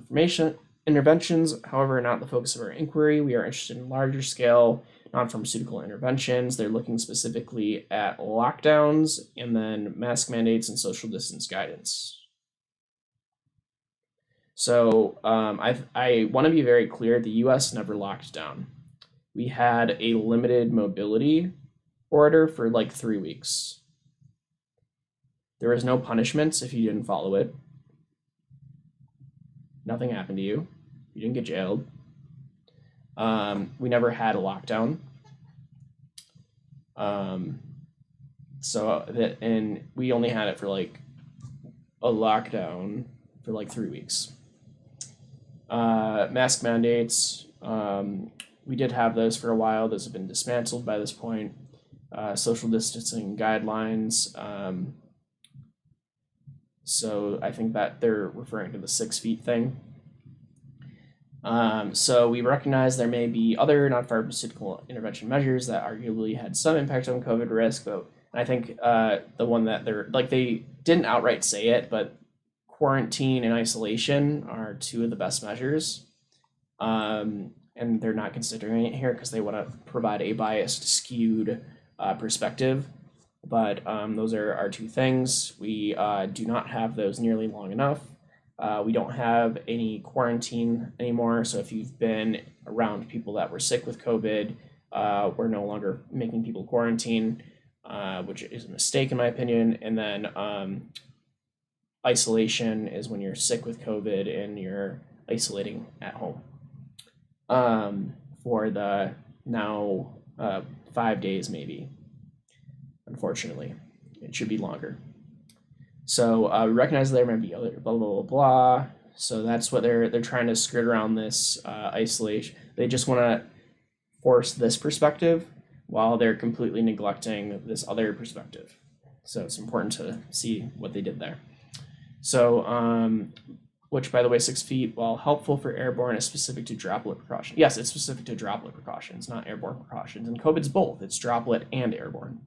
interventions, however, are not the focus of our inquiry. We are interested in larger-scale non-pharmaceutical interventions. They're looking specifically at lockdowns and then mask mandates and social distance guidance. So I want to be very clear, the US never locked down. We had a limited mobility order for like 3 weeks. There was no punishments if you didn't follow it. Nothing happened to you. You didn't get jailed. We never had a lockdown. And we only had it for like a lockdown for like 3 weeks. Mask mandates, we did have those for a while. Those have been dismantled by this point. Social distancing guidelines. So I think that they're referring to the 6 feet thing. So we recognize there may be other non-pharmaceutical intervention measures that arguably had some impact on COVID risk, but I think the one that they didn't outright say it, but quarantine and isolation are two of the best measures. And they're not considering it here because they want to provide a biased, skewed perspective. But those are our two things. We do not have those nearly long enough. We don't have any quarantine anymore. So if you've been around people that were sick with COVID, we're no longer making people quarantine, which is a mistake in my opinion. And then isolation is when you're sick with COVID and you're isolating at home for the now 5 days maybe. Unfortunately, it should be longer. So we recognize there might be other blah blah blah blah. So that's what they're trying to skirt around this isolation. They just want to force this perspective while they're completely neglecting this other perspective. So it's important to see what they did there. So, which by the way, 6 feet, while helpful for airborne, is specific to droplet precaution. Yes, it's specific to droplet precautions, not airborne precautions. And COVID's both. It's droplet and airborne.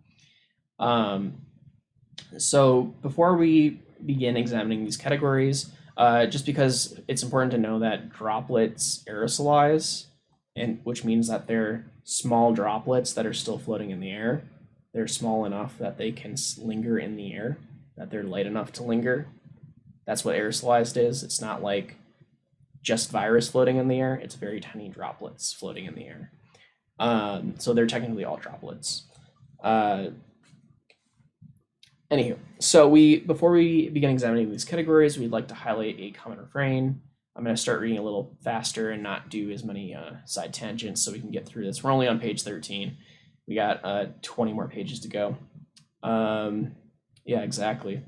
So before we begin examining these categories, just because it's important to know that droplets aerosolize, and which means that they're small droplets that are still floating in the air. They're small enough that they can linger in the air, that they're light enough to linger. That's what aerosolized is. It's not like just virus floating in the air. It's very tiny droplets floating in the air. So they're technically all droplets. Anywho, so before we begin examining these categories, we'd like to highlight a common refrain. I'm going to start reading a little faster and not do as many side tangents so we can get through this. We're only on page 13. We got 20 more pages to go. Yeah, exactly.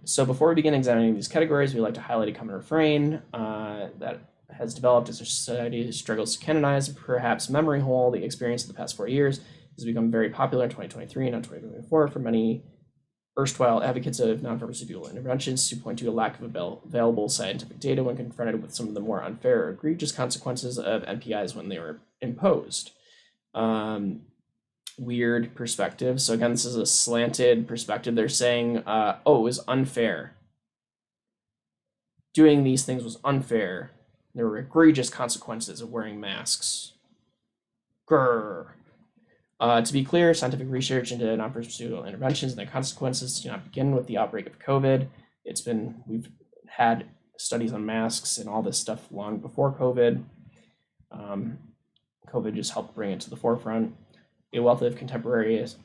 So before we begin examining these categories, we'd like to highlight a common refrain that has developed as our society struggles to canonize, perhaps memory hole, the experience of the past 4 years has become very popular in 2023 and not 2024 for many erstwhile advocates of non-pharmaceutical interventions to point to a lack of available scientific data when confronted with some of the more unfair or egregious consequences of NPIs when they were imposed. Weird perspective. So again, this is a slanted perspective. They're saying, oh, it was unfair. Doing these things was unfair. There were egregious consequences of wearing masks. Grrr. To be clear, scientific research into non-pharmaceutical interventions and their consequences do not begin with the outbreak of COVID. We've had studies on masks and all this stuff long before COVID. COVID just helped bring it to the forefront. A wealth of contemporaneous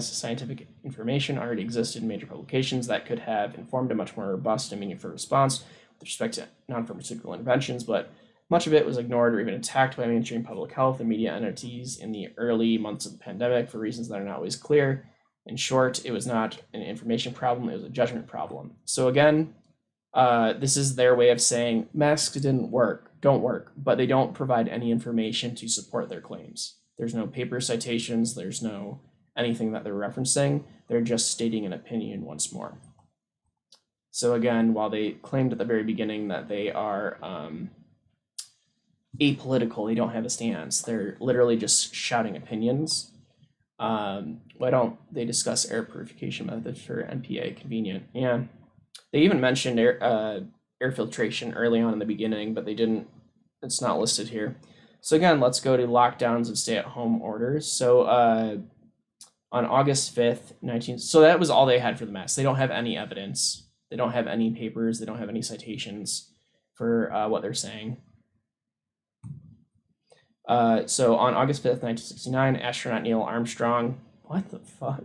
scientific information already existed in major publications that could have informed a much more robust and meaningful response with respect to non-pharmaceutical interventions, but much of it was ignored or even attacked by mainstream public health and media entities in the early months of the pandemic for reasons that are not always clear. In short, it was not an information problem, it was a judgment problem. So again, this is their way of saying masks don't work, but they don't provide any information to support their claims. There's no paper citations, there's no anything that they're referencing, they're just stating an opinion once more. So again, while they claimed at the very beginning that they are apolitical, they don't have a stance, they're literally just shouting opinions. Why don't they discuss air purification methods for NPA? Convenient. Yeah. They even mentioned air filtration early on in the beginning, but they didn't. It's not listed here. So again, let's go to lockdowns and stay-at-home orders. So on August 5th, so that was all they had for the masks. They don't have any evidence. They don't have any papers. They don't have any citations for what they're saying. So on August 5th, 1969, astronaut Neil Armstrong, what the fuck?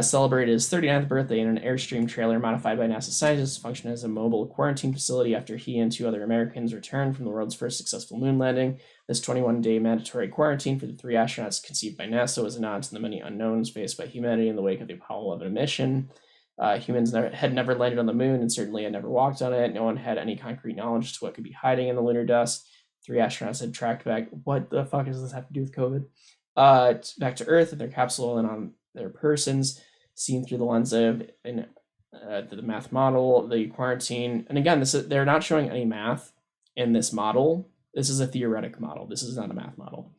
Celebrated his 39th birthday in an Airstream trailer modified by NASA scientists to function as a mobile quarantine facility after he and 2 other Americans returned from the world's first successful moon landing. This 21-day mandatory quarantine for the 3 astronauts conceived by NASA was a nod to the many unknowns faced by humanity in the wake of the Apollo 11 mission. Humans had never landed on the moon and certainly had never walked on it. No one had any concrete knowledge as to what could be hiding in the lunar dust. 3 astronauts had tracked back. What the fuck does this have to do with COVID? Back to Earth in their capsule and on their persons, seen through the lens of the math model, the quarantine. And again, they're not showing any math in this model. This is a theoretic model. This is not a math model.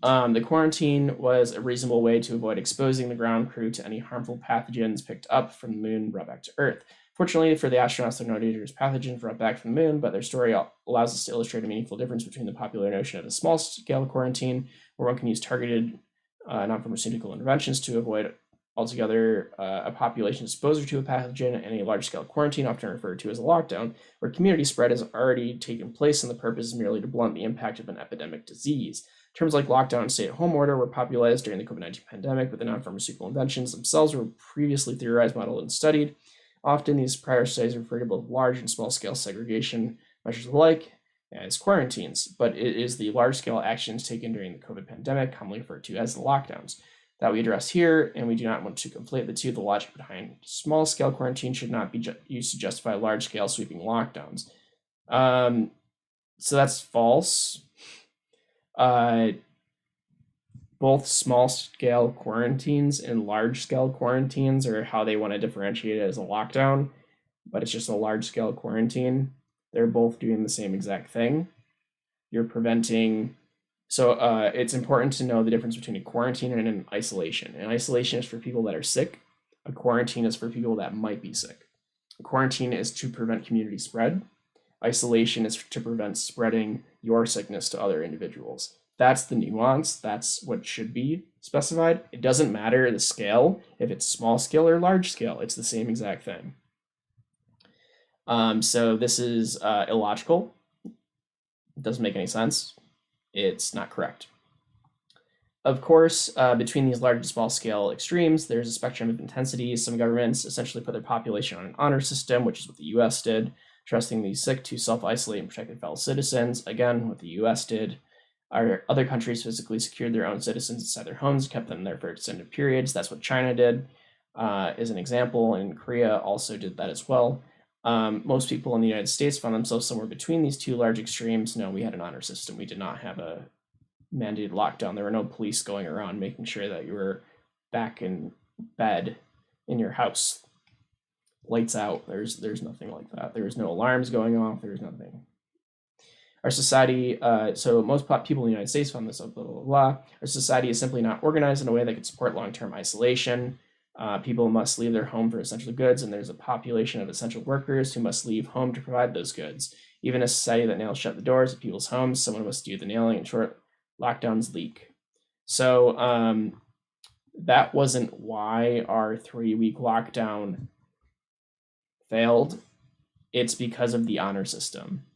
The quarantine was a reasonable way to avoid exposing the ground crew to any harmful pathogens picked up from the moon brought back to Earth. Fortunately for the astronauts, there are no dangerous pathogens brought back from the moon, but their story allows us to illustrate a meaningful difference between the popular notion of a small-scale quarantine, where one can use targeted non-pharmaceutical interventions to avoid altogether a population exposure to a pathogen, and a large-scale quarantine, often referred to as a lockdown, where community spread has already taken place and the purpose is merely to blunt the impact of an epidemic disease. Terms like lockdown and stay-at-home order were popularized during the COVID-19 pandemic, but the non-pharmaceutical inventions themselves were previously theorized, modeled, and studied. Often, these prior studies refer to both large and small-scale segregation measures alike as quarantines, but it is the large-scale actions taken during the COVID pandemic, commonly referred to as the lockdowns, that we address here, and we do not want to conflate the two. The logic behind small-scale quarantine should not be used to justify large-scale sweeping lockdowns. So that's false. Both small-scale quarantines and large-scale quarantines are how they want to differentiate it as a lockdown, but it's just a large-scale quarantine. They're both doing the same exact thing. You're preventing... So it's important to know the difference between a quarantine and an isolation. An isolation is for people that are sick. A quarantine is for people that might be sick. A quarantine is to prevent community spread. Isolation is to prevent spreading your sickness to other individuals. That's the nuance. That's what should be specified. It doesn't matter the scale, if it's small scale or large scale, it's the same exact thing. So this is illogical. It doesn't make any sense. It's not correct. Of course, between these large and small scale extremes, there's a spectrum of intensities. Some governments essentially put their population on an honor system, which is what the US did, trusting the sick to self-isolate and protect their fellow citizens. Again, what the US did. Our other countries physically secured their own citizens inside their homes, kept them there for extended periods. That's what China did, as an example, and Korea also did that as well. Most people in the United States found themselves somewhere between these two large extremes. No, we had an honor system. We did not have a mandated lockdown. There were no police going around making sure that you were back in bed in your house. Lights out. There's nothing like that. There was no alarms going off. There was nothing. Our society, so most people in the United States found this, blah, blah, blah, blah. Our society is simply not organized in a way that could support long-term isolation. People must leave their home for essential goods, and there's a population of essential workers who must leave home to provide those goods. Even a society that nails shut the doors of people's homes, someone must do the nailing. In short, lockdowns leak. So that wasn't why our 3-week lockdown failed. It's because of the honor system.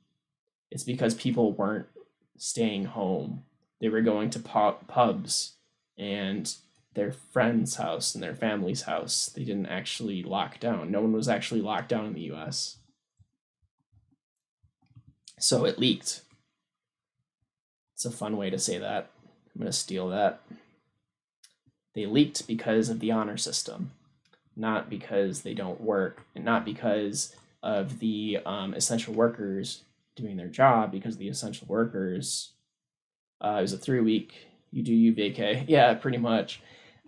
It's because people weren't staying home. They were going to pubs and their friend's house and their family's house. They didn't actually lock down. No one was actually locked down in the US. So it leaked. It's a fun way to say that. I'm going to steal that. They leaked because of the honor system, not because they don't work, and not because of the essential workers doing their job, because the essential workers, it was a 3-week, you do you vacay. Yeah, pretty much.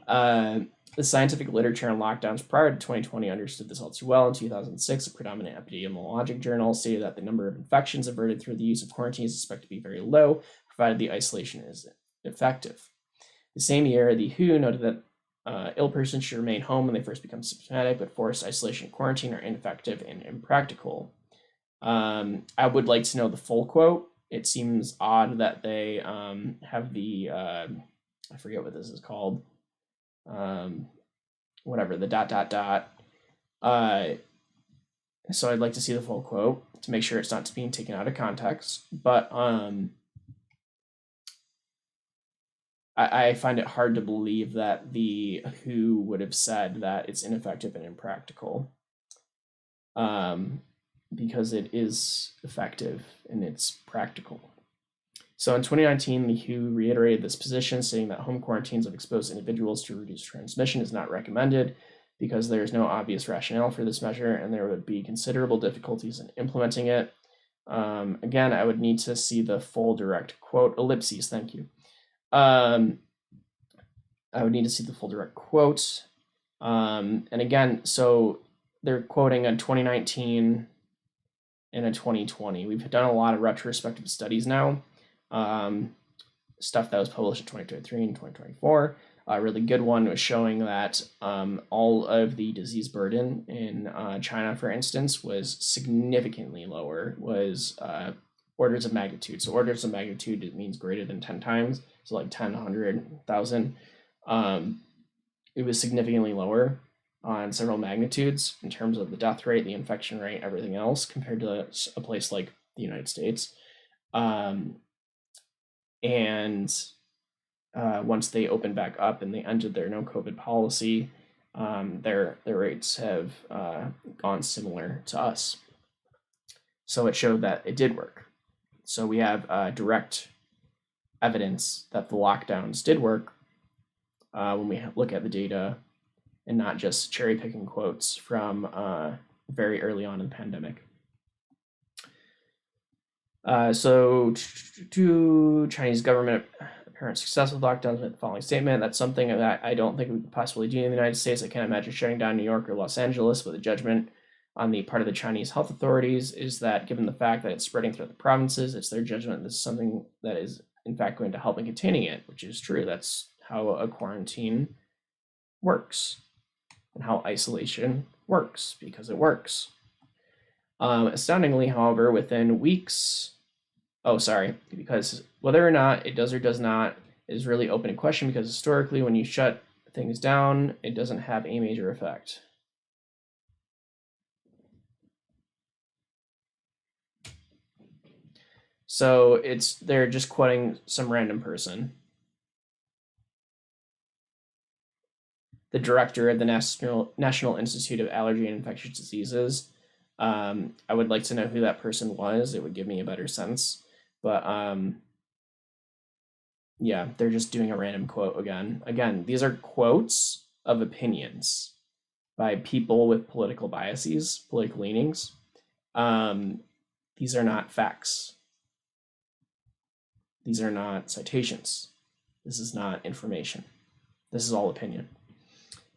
The scientific literature on lockdowns prior to 2020 understood this all too well. In 2006, a predominant epidemiologic journal stated that the number of infections averted through the use of quarantine is expected to be very low, provided the isolation is effective. The same year, the WHO noted that ill persons should remain home when they first become symptomatic, but forced isolation and quarantine are ineffective and impractical. I would like to know the full quote. It seems odd that they have the, I forget what this is called, whatever, the ... So I'd like to see the full quote to make sure it's not being taken out of context. But I find it hard to believe that the WHO would have said that it's ineffective and impractical. Because it is effective and it's practical. So in 2019, the WHO reiterated this position, saying that home quarantines of exposed individuals to reduce transmission is not recommended because there is no obvious rationale for this measure and there would be considerable difficulties in implementing it. Again, I would need to see the full direct quote. Ellipses, thank you. I would need to see the full direct quote. And again, so they're quoting a 2019 and a 2020. We've done a lot of retrospective studies now. Stuff that was published in 2023 and 2024. A really good one was showing that all of the disease burden in China, for instance, was significantly lower, was orders of magnitude. So orders of magnitude, it means greater than 10 times. So like 10, 100, 1,000. It was significantly lower on several magnitudes in terms of the death rate, the infection rate, everything else, compared to a place like the United States. Once they opened back up and they ended their no COVID policy, their rates have gone similar to us. So it showed that it did work. So we have direct evidence that the lockdowns did work when we look at the data and not just cherry picking quotes from very early on in the pandemic. So to Chinese government apparent success with lockdowns with the following statement. That's something that I don't think we could possibly do in the United States. I can't imagine shutting down New York or Los Angeles, but the judgment on the part of the Chinese health authorities is that given the fact that it's spreading throughout the provinces, it's their judgment this is something that is in fact going to help in containing it, which is true. That's how a quarantine works. and how isolation works, because it works. Astoundingly, however, within weeks, because whether or not it does or does not is really open to question, because historically, when you shut things down, it doesn't have a major effect. So they're just quoting some random person. The director of the National Institute of Allergy and Infectious Diseases. I would like to know who that person was. It would give me a better sense. But yeah, they're just doing a random quote again. Again, these are quotes of opinions by people with political biases, political leanings. These are not facts. These are not citations. This is not information. This is all opinion.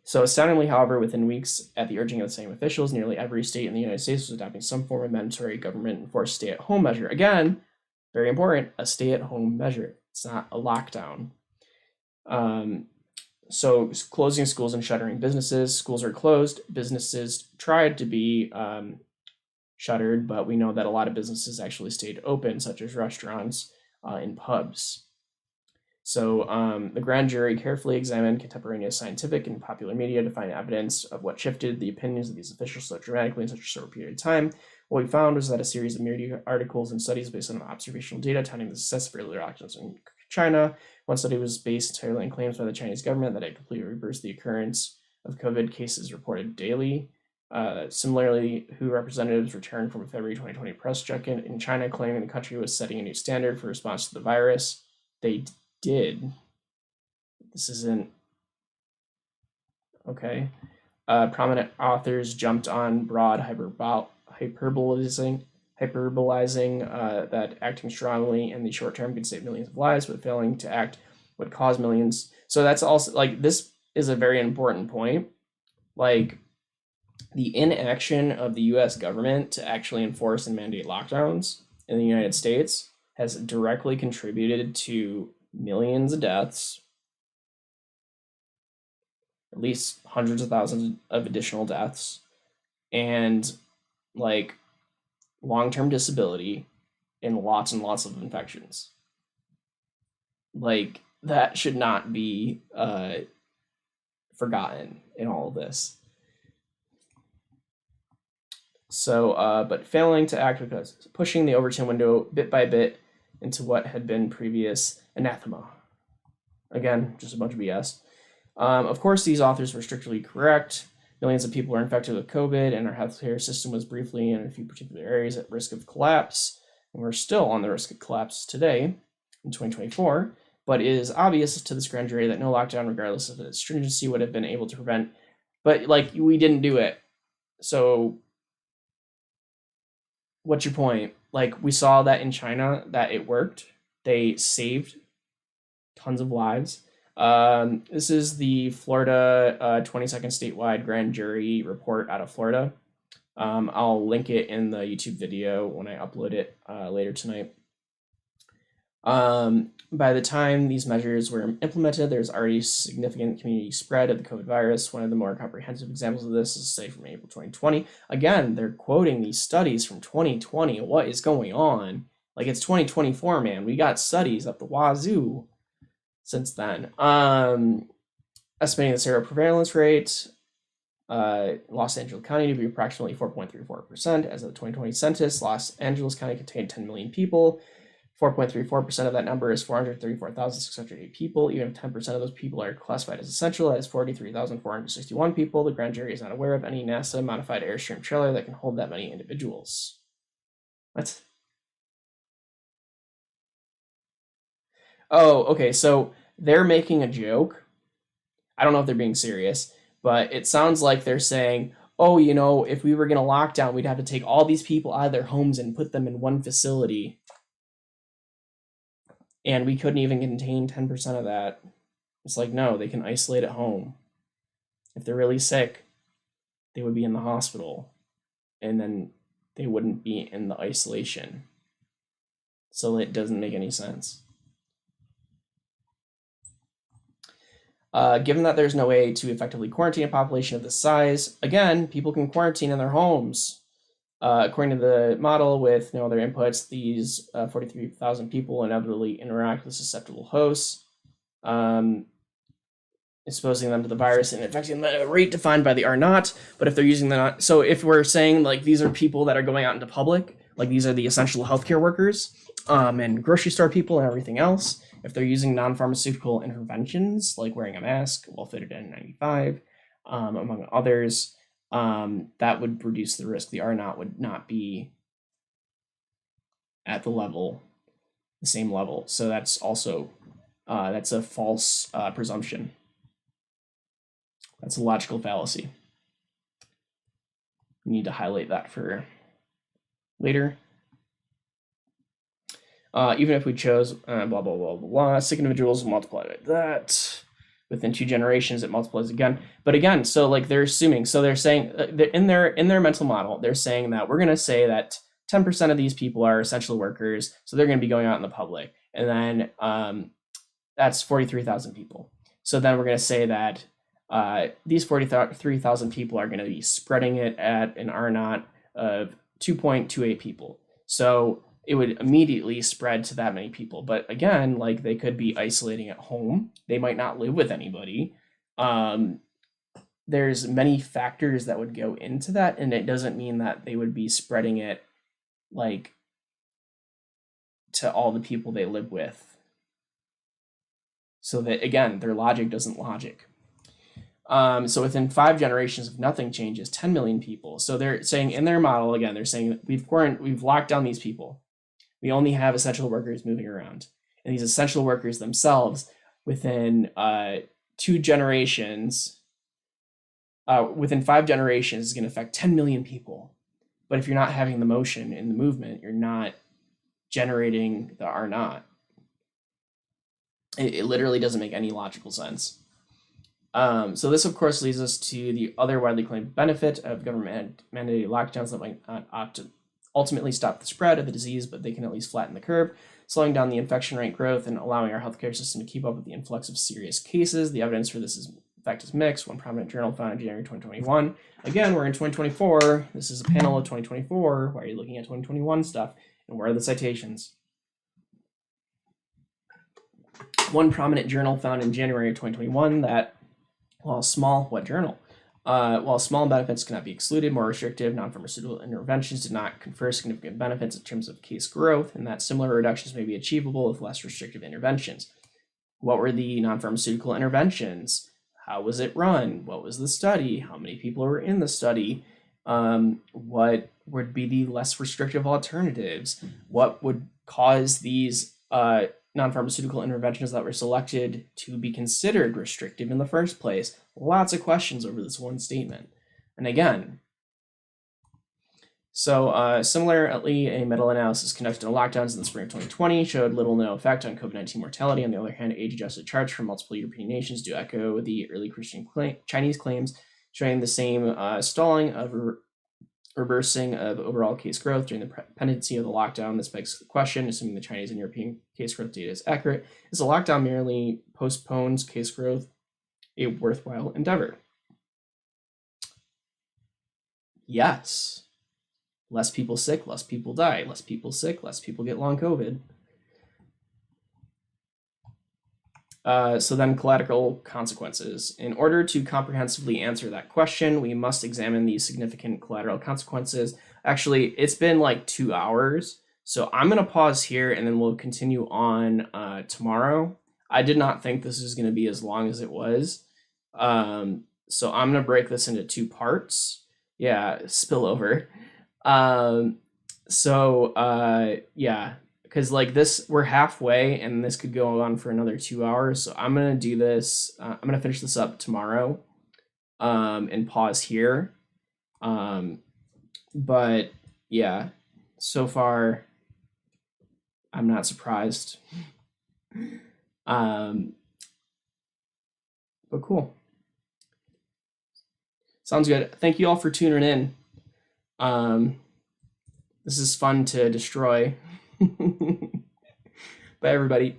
So astoundingly, however, within weeks, at the urging of the same officials, nearly every state in the United States was adopting some form of mandatory government-enforced stay-at-home measure. Again, very important, a stay-at-home measure. It's not a lockdown. So closing schools and shuttering businesses. Schools are closed. Businesses tried to be shuttered, but we know that a lot of businesses actually stayed open, such as restaurants and pubs. So the grand jury carefully examined contemporaneous scientific and popular media to find evidence of what shifted the opinions of these officials so dramatically in such a short period of time. What we found was that a series of media articles and studies based on observational data touting the success of early lockdowns in China. One study was based entirely on claims by the Chinese government that it completely reversed the occurrence of COVID cases reported daily. Similarly, WHO representatives returned from a February 2020 press check-in in China claiming the country was setting a new standard for response to the virus. They did. This isn't okay. Prominent authors jumped on broad hyperbolizing that acting strongly in the short term could save millions of lives, but failing to act would cause millions. So that's also like, this is a very important point. Like, the inaction of the US government to actually enforce and mandate lockdowns in the United States has directly contributed to millions of deaths, at least hundreds of thousands of additional deaths, and like long-term disability and lots of infections. Like, that should not be forgotten in all of this. So, but failing to act because pushing the Overton window bit by bit into what had been previous anathema. Again, just a bunch of BS. Of course, these authors were strictly correct. Millions of people are infected with COVID, and our healthcare system was briefly in a few particular areas at risk of collapse. And we're still on the risk of collapse today in 2024. But it is obvious to this grand jury that no lockdown, regardless of its stringency, would have been able to prevent. But like, we didn't do it. So what's your point? Like, we saw that in China that it worked. They saved tons of lives. This is the Florida 22nd statewide grand jury report out of Florida. I'll link it in the YouTube video when I upload it later tonight. By the time these measures were implemented, there's already significant community spread of the COVID virus. One of the more comprehensive examples of this is a study from April 2020. Again, they're quoting these studies from 2020. What is going on? Like, it's 2024, man. We got studies up the wazoo since then. Estimating the seroprevalence rate, Los Angeles County to be approximately 4.34%. As of the 2020 census, Los Angeles County contained 10 million people. 4.34% of that number is 434,608 people. Even if 10% of those people are classified as essential, that is 43,461 people. The grand jury is not aware of any NASA modified Airstream trailer that can hold that many individuals. What? Oh, okay, so they're making a joke. I don't know if they're being serious, but it sounds like they're saying, oh, you know, if we were going to lock down, we'd have to take all these people out of their homes and put them in one facility. And we couldn't even contain 10% of that. It's like, no, they can isolate at home. If they're really sick, they would be in the hospital, and then they wouldn't be in the isolation. So it doesn't make any sense. Given that there's no way to effectively quarantine a population of this size, again, people can quarantine in their homes. According to the model, with no other inputs, these 43,000 people inevitably interact with susceptible hosts, exposing them to the virus and infecting them at a rate defined by the R naught. But if they're using the not, so if we're saying like these are people that are going out into public, like these are the essential healthcare workers, and grocery store people and everything else, if they're using non-pharmaceutical interventions like wearing a mask, well-fitted N95, among others, that would reduce the risk. The R naught would not be at the same level. So that's also that's a false presumption. That's a logical fallacy. We need to highlight that for later. Even if we chose blah, blah, blah, blah, blah, sick individuals multiplied by that. Within 2 generations, it multiplies again. But again, so like they're assuming, so they're saying in their mental model, they're saying that we're going to say that 10% of these people are essential workers, so they're going to be going out in the public. And then that's 43,000 people. So then we're going to say that these 43,000 people are going to be spreading it at an R naught of 2.28 people. So it would immediately spread to that many people. But again, like they could be isolating at home. They might not live with anybody. There's many factors that would go into that, and it doesn't mean that they would be spreading it like to all the people they live with. So that, again, their logic doesn't logic. So within 5 generations, if nothing changes, 10 million people. So they're saying in their model, again, they're saying we've locked down these people. We only have essential workers moving around. And these essential workers themselves, within 2 generations, within 5 generations, is going to affect 10 million people. But if you're not having the motion in the movement, you're not generating the R naught. It literally doesn't make any logical sense. So this, of course, leads us to the other widely claimed benefit of government-mandated lockdowns that might not ultimately stop the spread of the disease, but they can at least flatten the curve, slowing down the infection rate growth and allowing our healthcare system to keep up with the influx of serious cases. The evidence for this in fact is mixed. One prominent journal found in January 2021. Again, we're in 2024. This is a panel of 2024. Why are you looking at 2021 stuff? And where are the citations? One prominent journal found in January of 2021 that while small benefits cannot be excluded, more restrictive non-pharmaceutical interventions did not confer significant benefits in terms of case growth, and that similar reductions may be achievable with less restrictive interventions. What were the non-pharmaceutical interventions? How was it run? What was the study? How many people were in the study? What would be the less restrictive alternatives? What would cause these non-pharmaceutical interventions that were selected to be considered restrictive in the first place? Lots of questions over this one statement. And again, so similarly, a meta-analysis conducted on lockdowns in the spring of 2020 showed little to no effect on COVID-19 mortality. On the other hand, age-adjusted charts from multiple European nations do echo the early Chinese claims, showing the same stalling of reversing of overall case growth during the pendency of the lockdown. This begs the question, assuming the Chinese and European case growth data is accurate, is the lockdown merely postpones case growth a worthwhile endeavor? Yes. Less people sick, less people die. Less people sick, less people get long COVID. So then collateral consequences. In order to comprehensively answer that question, we must examine the significant collateral consequences. Actually, it's been like 2 hours, so I'm going to pause here and then we'll continue on tomorrow. I did not think this was going to be as long as it was. So I'm going to break this into 2 parts. Yeah, spillover. Yeah. Because like this, we're halfway and this could go on for another 2 hours. So I'm going to do this. I'm going to finish this up tomorrow and pause here. But yeah, so far, I'm not surprised. But cool. Sounds good. Thank you all for tuning in. This is fun to destroy. Bye, everybody.